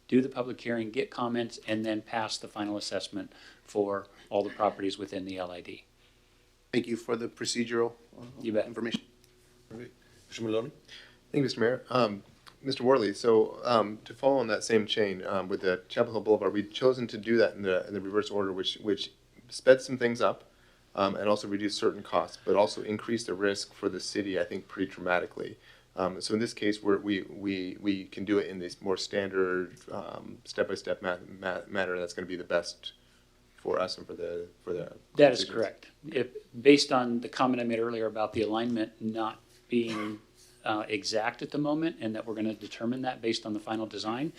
do the public hearing, get comments, and then pass the final assessment for all the properties within the LID. Thank you for the procedural You bet. information. Mr. Maloney? Thank you, Mr. Mayor. Mr. Worley, so to follow on that same chain with the Chapel Hill Boulevard, we've chosen to do that in the reverse order, which sped some things up and also reduced certain costs, but also increased the risk for the city, I think, pretty dramatically. So in this case, we can do it in this more standard step-by-step manner. That's going to be the best for us and for the. That is correct. Based on the comment I made earlier about the alignment not being exact at the moment, and that we're going to determine that based on the final design,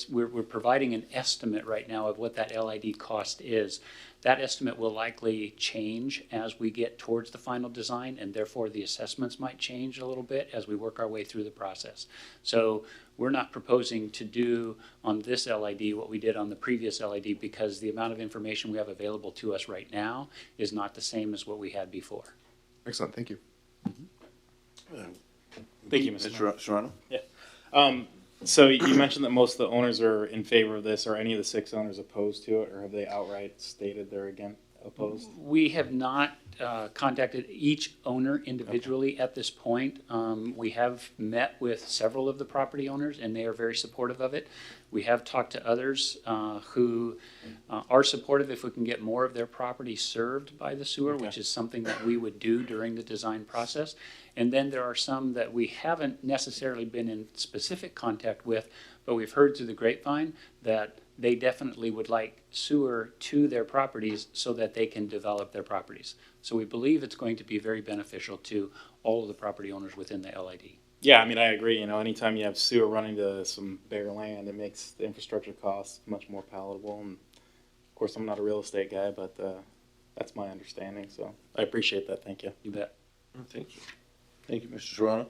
we're providing an estimate right now of what that LID cost is. That estimate will likely change as we get towards the final design, and therefore the assessments might change a little bit as we work our way through the process. So we're not proposing to do on this LID what we did on the previous LID, because the amount of information we have available to us right now is not the same as what we had before. Excellent, thank you. Thank you, Mr. Serrano? Yeah. So you mentioned that most of the owners are in favor of this. Are any of the 6 owners opposed to it, or have they outright stated they're again opposed? We have not contacted each owner individually at this point. We have met with several of the property owners, and they are very supportive of it. We have talked to others who are supportive if we can get more of their property served by the sewer, which is something that we would do during the design process. And then there are some that we haven't necessarily been in specific contact with, but we've heard through the grapevine that they definitely would like sewer to their properties so that they can develop their properties. So we believe it's going to be very beneficial to all of the property owners within the LID. Yeah, I mean, I agree. You know, anytime you have sewer running to some bare land, it makes the infrastructure costs much more palatable. And of course, I'm not a real estate guy, but that's my understanding. So I appreciate that. Thank you. You bet. Thank you. Thank you, Mr. Serrano.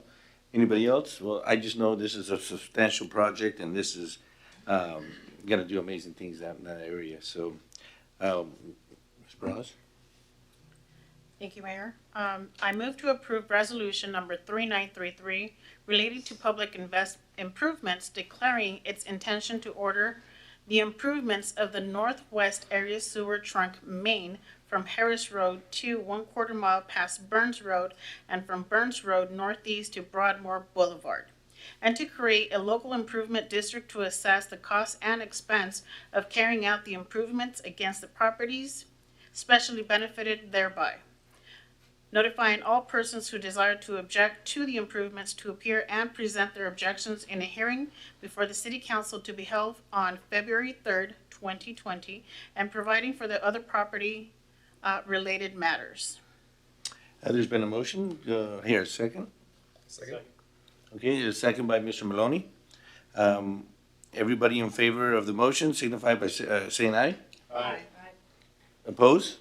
Anybody else? Well, I just know this is a substantial project, and this is going to do amazing things out in that area. So, Ms. Braz? Thank you, Mayor. I move to approve resolution number 3933 relating to public improvements, declaring its intention to order the improvements of the Northwest Area Sewer Trunk Main from Harris Road to 1/4 mile past Burns Road and from Burns Road northeast to Broadmoor Boulevard, and to create a local improvement district to assess the cost and expense of carrying out the improvements against the properties specially benefited thereby. Notifying all persons who desire to object to the improvements to appear and present their objections in a hearing before the City Council to be held on February 3rd, 2020, and providing for the other property related matters. There's been a motion. Here, second. Second. Okay, a second by Mr. Maloney. Everybody in favor of the motion signify by saying aye. Aye. Opposed?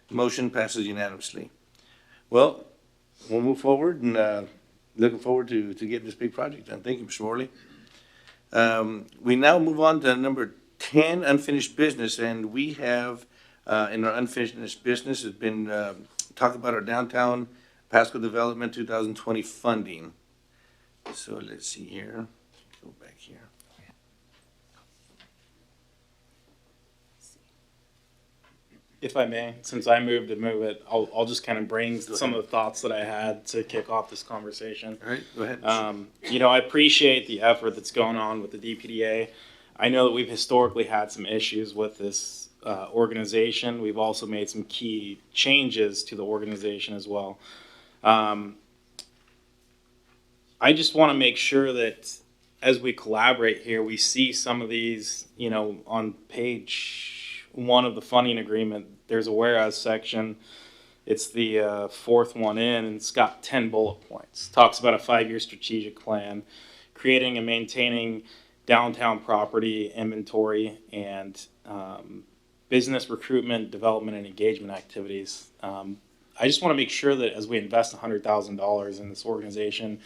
Motion passes unanimously. Well, we'll move forward and looking forward to getting this big project done. Thank you, Mr. Morley. We now move on to number 10, unfinished business, and we have in our unfinished business has been talk about our downtown Pasco Development 2020 funding. So let's see here. Go back here. If I may, since I moved to move it, I'll just kind of bring some of the thoughts that I had to kick off this conversation. All right, go ahead. I appreciate the effort that's going on with the DPDA. I know that we've historically had some issues with this organization. We've also made some key changes to the organization as well. I just want to make sure that as we collaborate here, we see some of these, on page 1 of the funding agreement, there's a whereas section. It's the fourth one in, and it's got 10 bullet points. Talks about a 5-year strategic plan, creating and maintaining downtown property inventory, and business recruitment, development, and engagement activities. I just want to make sure that as we invest $100,000 in this organization,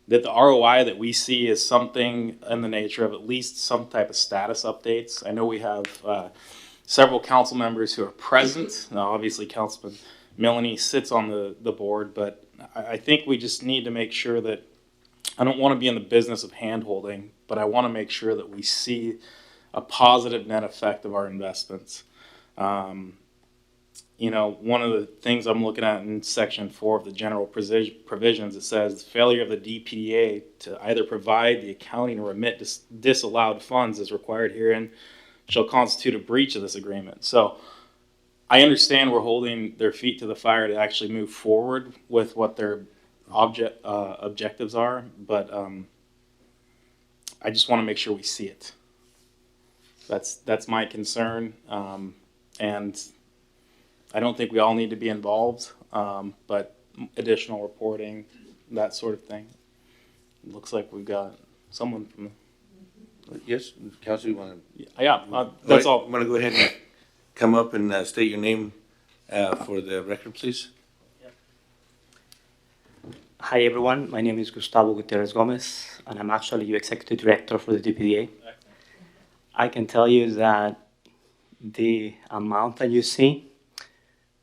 that the ROI that we see is something in the nature of at least some type of status updates. I know we have several council members who are present. Now, obviously, Councilman Melanie sits on the board, but I think we just need to make sure that I don't want to be in the business of hand-holding, but I want to make sure that we see a positive net effect of our investments. You know, one of the things I'm looking at in section 4 of the general provisions, it says failure of the DPDA to either provide the accounting or remit disallowed funds as required herein shall constitute a breach of this agreement. So I understand we're holding their feet to the fire to actually move forward with what their objectives are, but I just want to make sure we see it. That's my concern, and I don't think we all need to be involved, but additional reporting, that sort of thing. It looks like we've got someone from. Yes, Council, you want to? Yeah, that's all. Want to go ahead and come up and state your name for the record, please? Hi everyone, my name is Gustavo Gutierrez Gomez, and I'm actually your executive director for the DPDA. I can tell you that the amount that you see,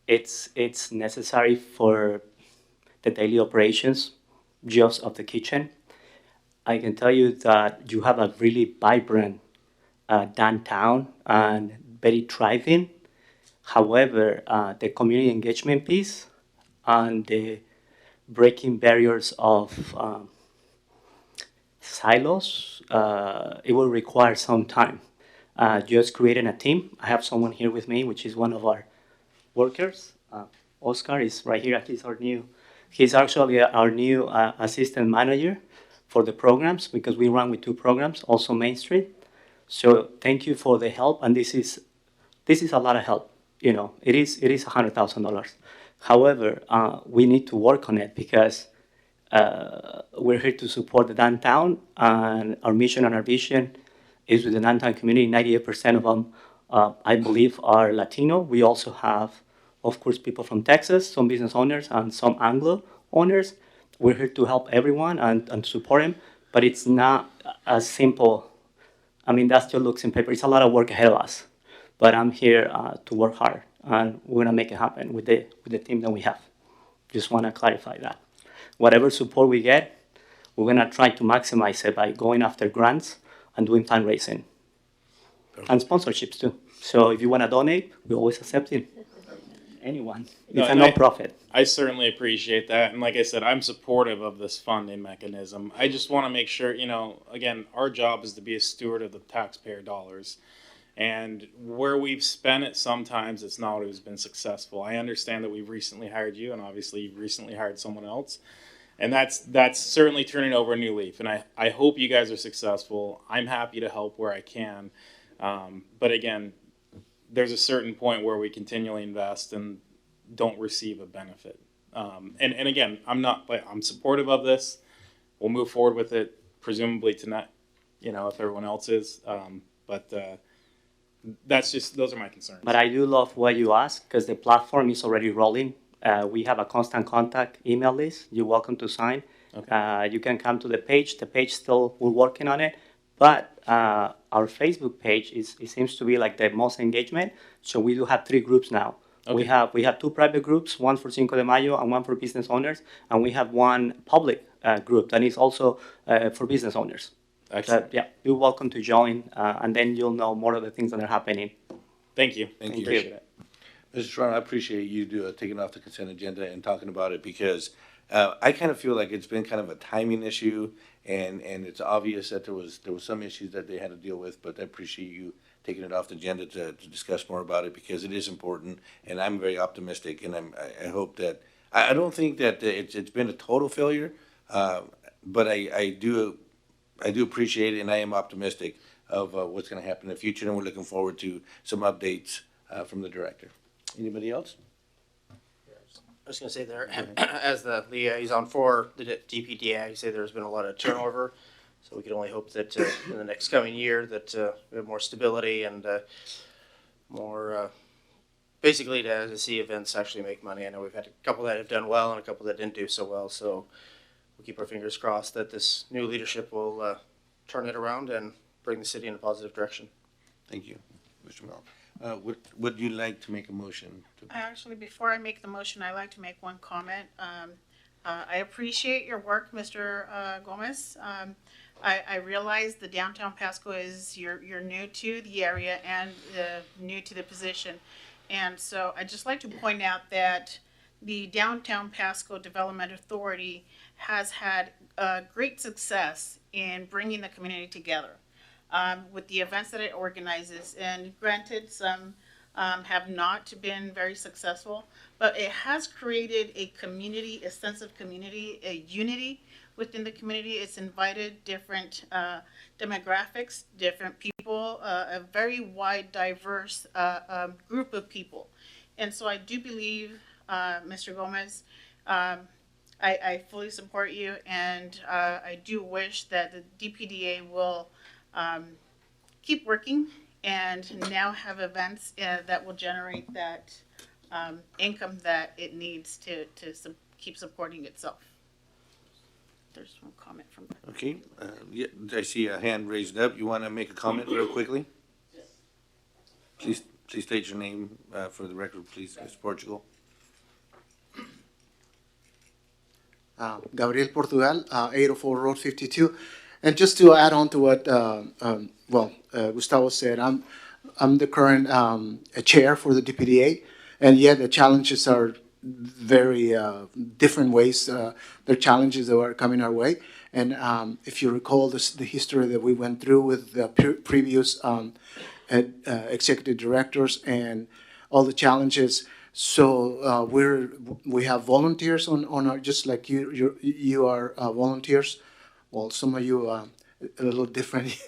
it's necessary for the daily operations just of the kitchen. I can tell you that you have a really vibrant downtown and very thriving. However, the community engagement piece and the breaking barriers of silos, it will require some time. Just creating a team. I have someone here with me, which is one of our workers. Oscar is right here. He's actually our new assistant manager for the programs, because we run with 2 programs, also Main Street. So thank you for the help, and this is a lot of help. You know, it is $100,000. However, we need to work on it because we're here to support the downtown, and our mission and our vision is with the downtown community. 98% of them, I believe, are Latino. We also have, of course, people from Texas, some business owners, and some Anglo owners. We're here to help everyone and support them, but it's not as simple. I mean, that still looks in paper. It's a lot of work ahead of us, but I'm here to work hard, and we're gonna make it happen with the team that we have. Just wanna clarify that. Whatever support we get, we're gonna try to maximize it by going after grants and doing fundraising. And sponsorships too. So if you wanna donate, we always accept it. Anyone. It's a non-profit. I certainly appreciate that. And like I said, I'm supportive of this funding mechanism. I just want to make sure, you know, again, our job is to be a steward of the taxpayer dollars. And where we've spent it, sometimes it's not always been successful. I understand that we've recently hired you, and obviously you've recently hired someone else. And that's certainly turning over a new leaf. And I hope you guys are successful. I'm happy to help where I can. But again, there's a certain point where we continually invest and don't receive a benefit. And again, I'm supportive of this. We'll move forward with it, presumably tonight, you know, if everyone else is. But those are my concerns. But I do love what you ask, because the platform is already rolling. We have a constant contact email list. You're welcome to sign. Okay. You can come to the page. The page still, we're working on it. But our Facebook page it seems to be like the most engagement. So we do have 3 groups now. Okay. We have 2 private groups, one for Cinco de Mayo and one for business owners, and we have one public group that is also for business owners. Excellent. Yeah, you're welcome to join, and then you'll know more of the things that are happening. Thank you. Thank you. Appreciate it. Mr. Toronto, I appreciate you taking off the consent agenda and talking about it, because I kind of feel like it's been kind of a timing issue, and it's obvious that there was some issues that they had to deal with, but I appreciate you taking it off the agenda to discuss more about it, because it is important, and I'm very optimistic, and I hope that, I don't think that it's been a total failure, but I do appreciate it, and I am optimistic of what's going to happen in the future, and we're looking forward to some updates from the director. Anybody else? I was going to say there, as the liaison for the DPDA, I say there's been a lot of turnover, so we can only hope that in the next coming year that we have more stability and more, basically to see events actually make money. I know we've had a couple that have done well and a couple that didn't do so well, so we'll keep our fingers crossed that this new leadership will turn it around and bring the city in a positive direction. Thank you, Mr. Mel. Would you like to make a motion? Actually, before I make the motion, I'd like to make one comment. I appreciate your work, Mr. Gomez. I realize the downtown Pasco is, you're new to the area and new to the position. And so I'd just like to point out that the Downtown Pasco Development Authority has had great success in bringing the community together with the events that it organizes. And granted, some have not been very successful, but it has created a community, a sense of community, a unity within the community. It's invited different demographics, different people, a very wide, diverse group of people. And so I do believe, Mr. Gomez, I fully support you, and I do wish that the DPDA will keep working and now have events that will generate that income that it needs to keep supporting itself. There's one comment from. Okay, yeah, I see a hand raised up. You want to make a comment real quickly? Please state your name for the record, please, Ms. Portugal. Gabriel Portugal, 804 Road 52. And just to add on to what Gustavo said, I'm the current chair for the DPDA, and yet the challenges are very different ways. There are challenges that are coming our way, and if you recall the history that we went through with the previous executive directors and all the challenges. So we have volunteers on our, just like you are volunteers. Well, some of you a little different.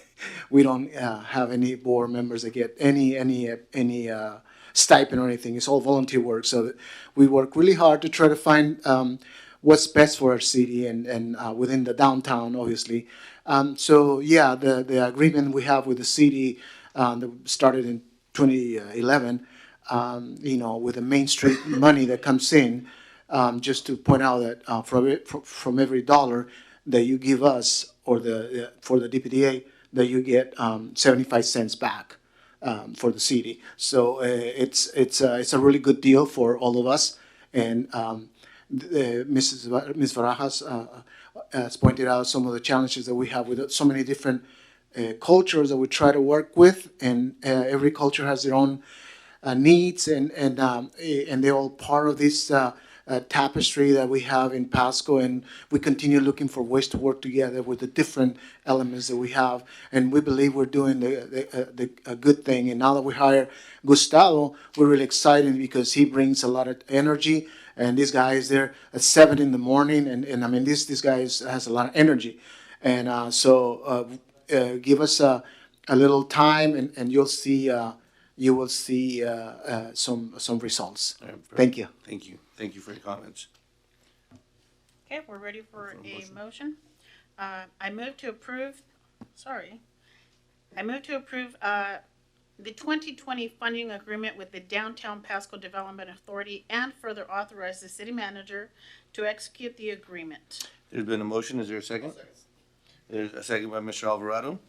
We don't have any board members that get any stipend or anything. It's all volunteer work. So we work really hard to try to find what's best for our city and within the downtown, obviously. So yeah, the agreement we have with the city that started in 2011. With the Main Street money that comes in, just to point out that from every dollar that you give us or for the DPDA, that you get 75 cents back for the city. So it's a really good deal for all of us. And Ms. Barajas has pointed out some of the challenges that we have with so many different cultures that we try to work with, and every culture has their own needs, and they're all part of this tapestry that we have in Pasco, and we continue looking for ways to work together with the different elements that we have, and we believe we're doing a good thing. And now that we hire Gustavo, we're really excited because he brings a lot of energy, and this guy is there at 7 in the morning, and I mean this guy has a lot of energy, and so give us a little time, and you'll see. You will see some results. Thank you. Thank you. Thank you for your comments. Okay, we're ready for a motion. I move to approve the 2020 funding agreement with the Downtown Pasco Development Authority, and further authorize the city manager to execute the agreement. There's been a motion. Is there a second? There's a second by Mr. Alvarado.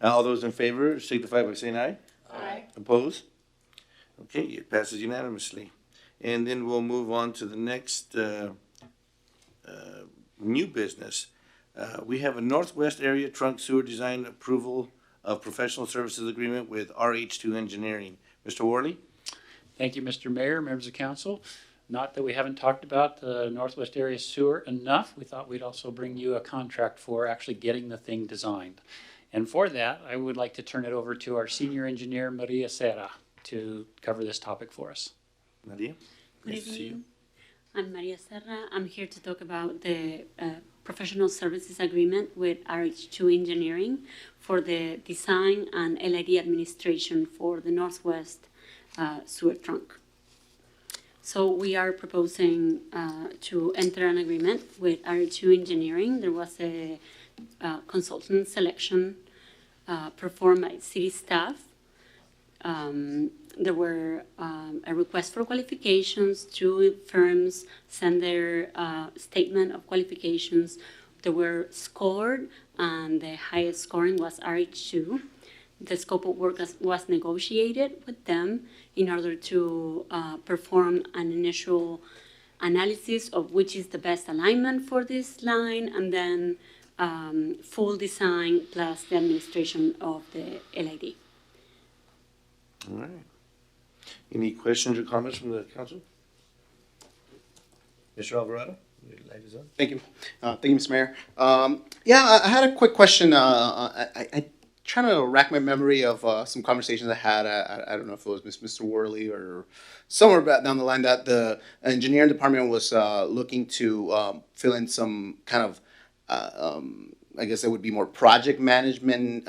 All those in favor signify by saying aye. Aye. Opposed? Okay, it passes unanimously. And then we'll move on to the next new business. We have a Northwest Area Trunk Sewer Design Approval of Professional Services Agreement with RH2 Engineering. Mr. Worley? Thank you, Mr. Mayor, members of council. Not that we haven't talked about the Northwest Area Sewer enough, we thought we'd also bring you a contract for actually getting the thing designed. And for that, I would like to turn it over to our senior engineer, Maria Serra, to cover this topic for us. Maria? Good Nice to see you. evening. I'm Maria Serra. I'm here to talk about the professional services agreement with RH2 Engineering for the design and LID administration for the Northwest Sewer Trunk. So we are proposing to enter an agreement with RH2 Engineering. There was a consultant selection performed by city staff. There were a request for qualifications. 2 firms sent their statement of qualifications. They were scored, and the highest scoring was RH2. The scope of work was negotiated with them in order to perform an initial analysis of which is the best alignment for this line, and then full design plus the administration of the LID. All right. Any questions or comments from the council? Mr. Alvarado? your light is on. Thank you. Thank you, Mr. Mayor. Yeah, I had a quick question. I trying to rack my memory of some conversations I had. I don't know if it was Mr. Worley or somewhere back down the line that the engineering department was looking to fill in some kind of, I guess it would be more project management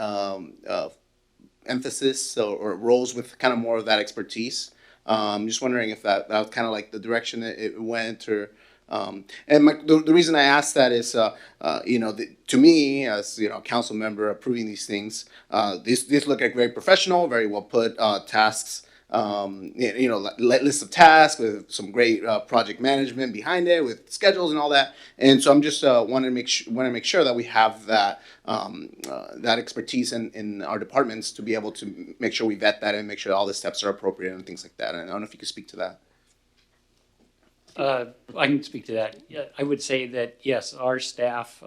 emphasis or roles with kind of more of that expertise. Just wondering if that was kind of like the direction it went, or and the reason I asked that is, to me, as a council member approving these things, these look like very professional, very well put tasks. List of tasks with some great project management behind it, with schedules and all that. And so I'm just want to make sure that we have that that expertise in our departments to be able to make sure we vet that and make sure all the steps are appropriate and things like that. And I don't know if you could speak to that. I can speak to that. Yeah, I would say that, yes, our staff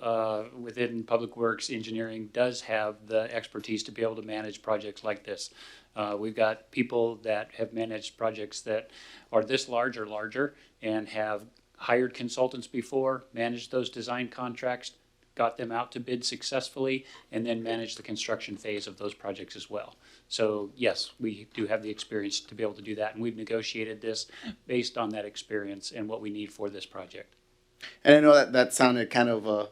within Public Works Engineering does have the expertise to be able to manage projects like this. We've got people that have managed projects that are this large or larger and have hired consultants before, managed those design contracts, got them out to bid successfully, and then managed the construction phase of those projects as well. So yes, we do have the experience to be able to do that, and we've negotiated this based on that experience and what we need for this project. And I know that sounded kind of,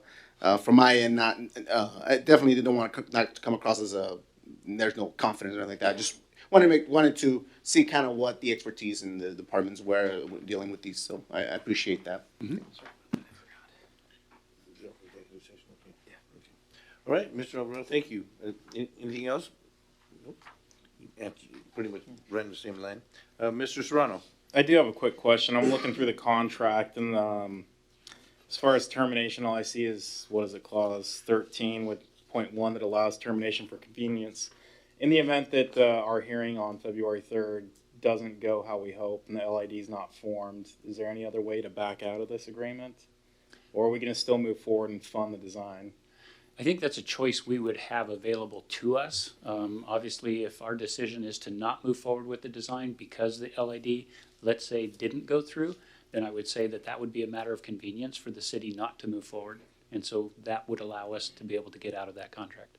from my end, not. I definitely didn't want to come across as there's no confidence or anything like that. Just wanted to see kind of what the expertise in the departments were dealing with these. So I appreciate that. Mm-hmm. All right, Mr. Alvarado, thank you. Anything else? Nope. Pretty much right in the same line. Mr. Serrano. I do have a quick question. I'm looking through the contract, and as far as termination, all I see is, what is it, clause 13 with .1 that allows termination for convenience. In the event that our hearing on February 3rd doesn't go how we hope and the LID is not formed, is there any other way to back out of this agreement? Or are we going to still move forward and fund the design? I think that's a choice we would have available to us. Obviously, if our decision is to not move forward with the design because the LID, let's say, didn't go through, then I would say that would be a matter of convenience for the city not to move forward. And so that would allow us to be able to get out of that contract.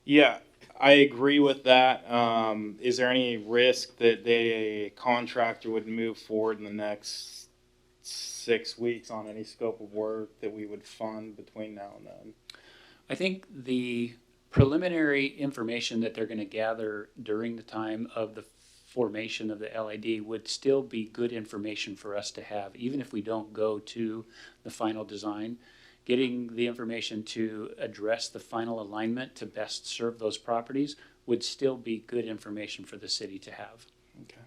Yeah, I agree with that. Is there any risk that a contractor would move forward in the next 6 weeks on any scope of work that we would fund between now and then? I think the preliminary information that they're going to gather during the time of the formation of the LID would still be good information for us to have, even if we don't go to the final design. Getting the information to address the final alignment to best serve those properties would still be good information for the city to have. Okay.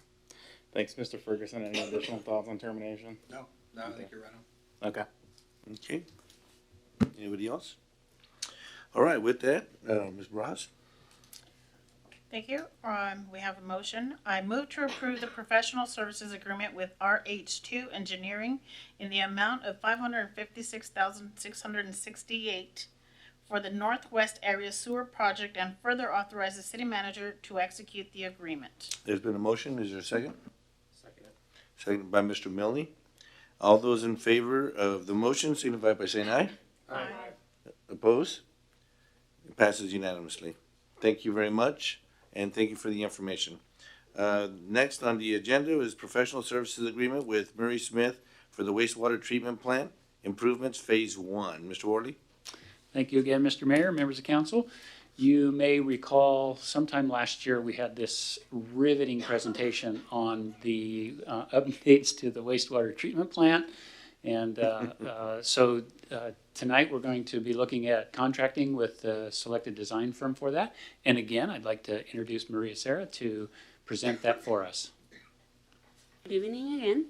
Thanks, Mr. Ferguson. Any additional thoughts on termination? No, I think you're right on. Okay. Okay. Anybody else? All right, with that, Ms. Ross. Thank you. We have a motion. I move to approve the professional services agreement with RH2 Engineering in the amount of $556,668 for the Northwest Area Sewer Project, and further authorize the city manager to execute the agreement. There's been a motion. Is there a second? Second by Mr. Milne. All those in favor of the motion signify by saying aye. Aye. Opposed? It passes unanimously. Thank you very much, and thank you for the information. Next on the agenda is professional services agreement with Murray Smith for the wastewater treatment plant improvements phase 1. Mr. Worley. Thank you again, Mr. Mayor, members of council. You may recall sometime last year we had this riveting presentation on the updates to the wastewater treatment plant. And so tonight we're going to be looking at contracting with the selected design firm for that. And again, I'd like to introduce Maria Serra to present that for us. Good evening again.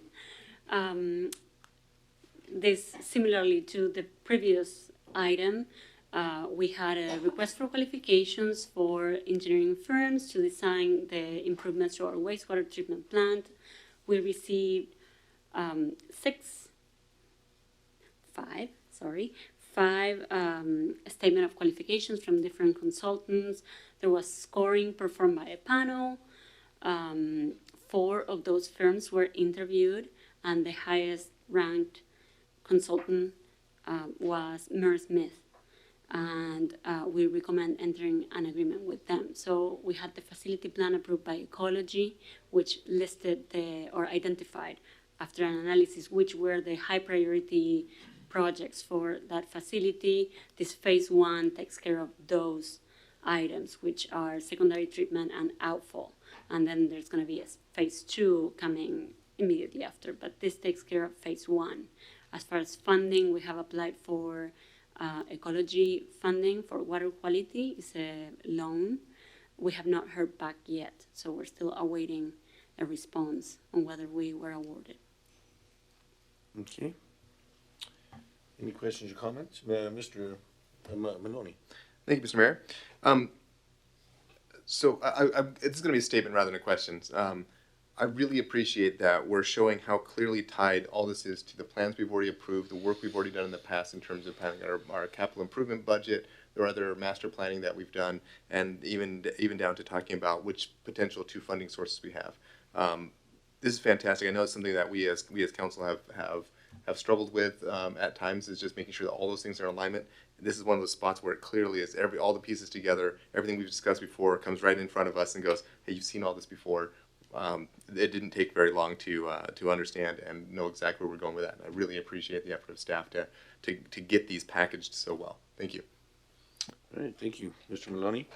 This, similarly to the previous item, we had a request for qualifications for engineering firms to design the improvements to our wastewater treatment plant. We received five statement of qualifications from different consultants. There was scoring performed by a panel. 4 of those firms were interviewed, and the highest ranked consultant was Murray Smith. And we recommend entering an agreement with them. So we had the facility plan approved by Ecology, which listed or identified after an analysis which were the high priority projects for that facility. This phase 1 takes care of those items, which are secondary treatment and outfall. And then there's going to be a phase 2 coming immediately after, but this takes care of phase 1. As far as funding, we have applied for ecology funding for water quality. It's a loan. We have not heard back yet, so we're still awaiting a response on whether we were awarded. Okay. Any questions or comments? Mr. Maloney. Thank you, Mr. Mayor. So this is going to be a statement rather than a question. I really appreciate that we're showing how clearly tied all this is to the plans we've already approved, the work we've already done in the past in terms of planning our capital improvement budget, there are other master planning that we've done, and even down to talking about which potential 2 funding sources we have. This is fantastic. I know it's something that we as council have struggled with at times, is just making sure that all those things are in alignment. This is one of those spots where it clearly is all the pieces together, everything we've discussed before comes right in front of us and goes, hey, you've seen all this before. It didn't take very long to understand and know exactly where we're going with that. And I really appreciate the effort of staff to get these packaged so well. Thank you. All right, thank you, Mr. Maloney.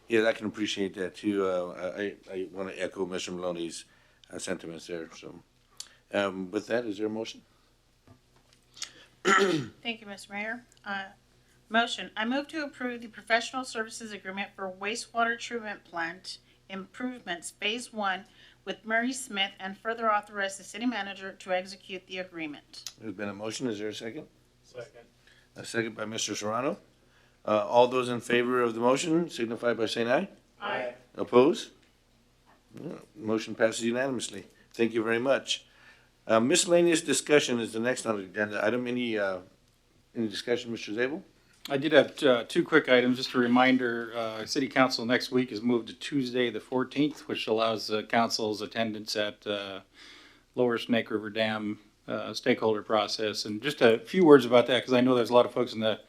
Yeah, I can appreciate that too. I want to echo Mr. Maloney's sentiments there. So, with that, is there a motion? Thank you, Mr. Mayor. Motion. I move to approve the professional services agreement for wastewater treatment plant improvements phase 1 with Murray Smith, and further authorize the city manager to execute the agreement. There's been a motion. Is there a second? Second. A second by Mr. Serrano. All those in favor of the motion signify by saying aye. Aye. Oppose? No. Motion passes unanimously. Thank you very much. Miscellaneous discussion is the next on the agenda item. Any discussion, Mr. Zabel? I did have 2 quick items. Just a reminder, City Council next week is moved to Tuesday the 14th, which allows council's attendance at Lower Snake River Dam stakeholder process. And just a few words about that, because I know there's a lot of folks in the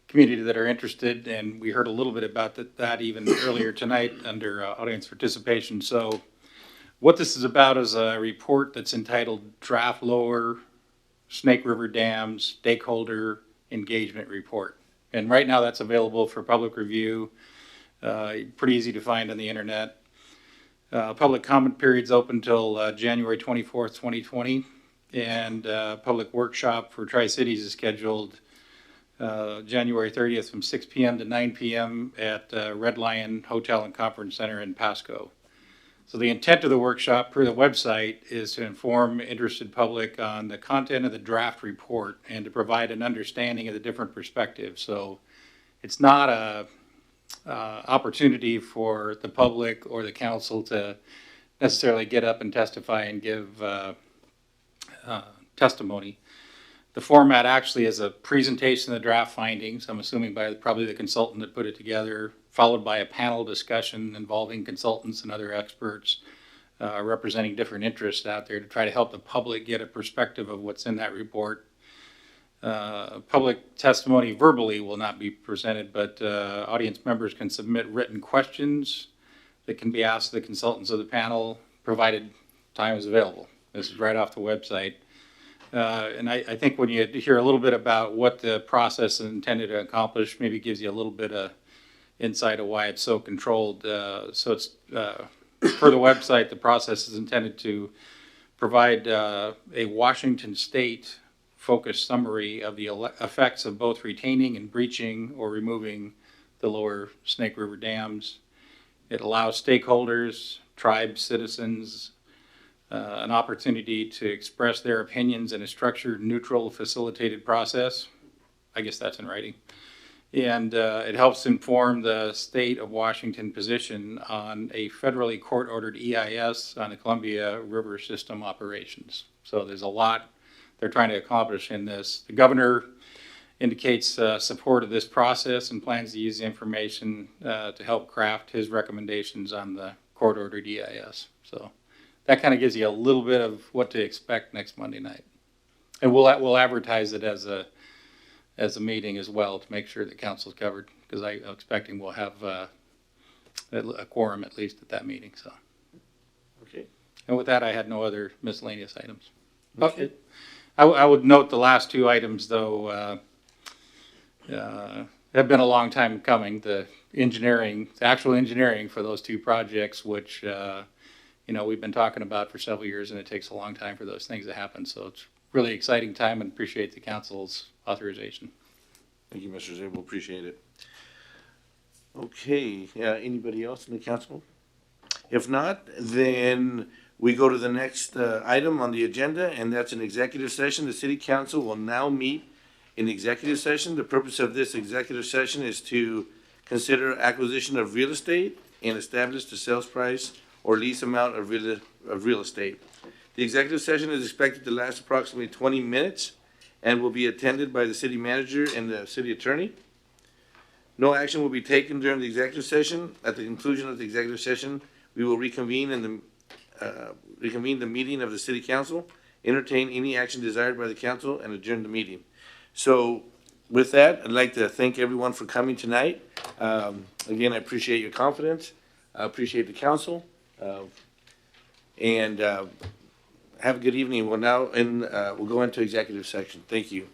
community that are interested, and we heard a little bit about that even earlier tonight under audience participation. So what this is about is a report that's entitled Draft Lower Snake River Dam Stakeholder Engagement Report. And right now that's available for public review, pretty easy to find on the internet. Public comment period's open until January 24th, 2020, and public workshop for Tri-Cities is scheduled January 30th from 6 p.m. to 9 p.m. at Red Lion Hotel and Conference Center in Pasco. So the intent of the workshop per the website is to inform interested public on the content of the draft report and to provide an understanding of the different perspectives. So it's not a opportunity for the public or the council to necessarily get up and testify and give testimony. The format actually is a presentation of the draft findings, I'm assuming by probably the consultant that put it together, followed by a panel discussion involving consultants and other experts representing different interests out there to try to help the public get a perspective of what's in that report. Public testimony verbally will not be presented, but audience members can submit written questions that can be asked the consultants of the panel, provided time is available. This is right off the website. And I think when you hear a little bit about what the process is intended to accomplish, maybe gives you a little bit of insight of why it's so controlled. So it's, per the website, the process is intended to provide a Washington State focused summary of the effects of both retaining and breaching or removing the lower Snake River dams. It allows stakeholders, tribes, citizens, an opportunity to express their opinions in a structured, neutral, facilitated process. I guess that's in writing. And it helps inform the state of Washington position on a federally court-ordered EIS on the Columbia River system operations. So there's a lot they're trying to accomplish in this. The governor indicates support of this process and plans to use the information to help craft his recommendations on the court-ordered EIS. So that kind of gives you a little bit of what to expect next Monday night. And we'll advertise it as a meeting as well to make sure that council's covered, because I'm expecting we'll have a quorum at least at that meeting, so. Okay. And with that, I had no other miscellaneous items. Okay. I would note the last two items, though, have been a long time coming. The actual engineering for those two projects, which, we've been talking about for several years, and it takes a long time for those things to happen. So it's really exciting time, and appreciate the council's authorization. Thank you, Mr. Zabel, appreciate it. Okay, anybody else in the council? If not, then we go to the next item on the agenda, and that's an executive session. The city council will now meet in executive session. The purpose of this executive session is to consider acquisition of real estate and establish the sales price or lease amount of real estate. The executive session is expected to last approximately 20 minutes and will be attended by the city manager and the city attorney. No action will be taken during the executive session. At the conclusion of the executive session, we will reconvene the meeting of the city council, entertain any action desired by the council, and adjourn the meeting. So with that, I'd like to thank everyone for coming tonight. Again, I appreciate your confidence. I appreciate the council. And have a good evening. We'll go into executive section. Thank you.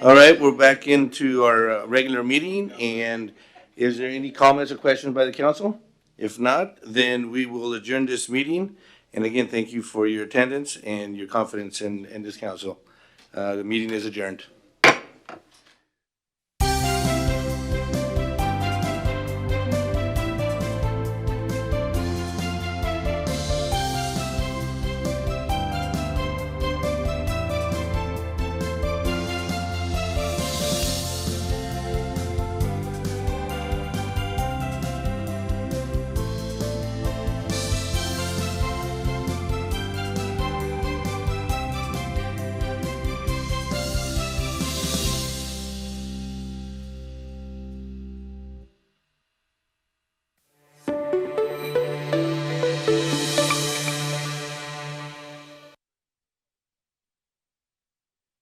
All right, we're back into our regular meeting, and is there any comments or questions by the council? If not, then we will adjourn this meeting. And again, thank you for your attendance and your confidence in this council. The meeting is adjourned.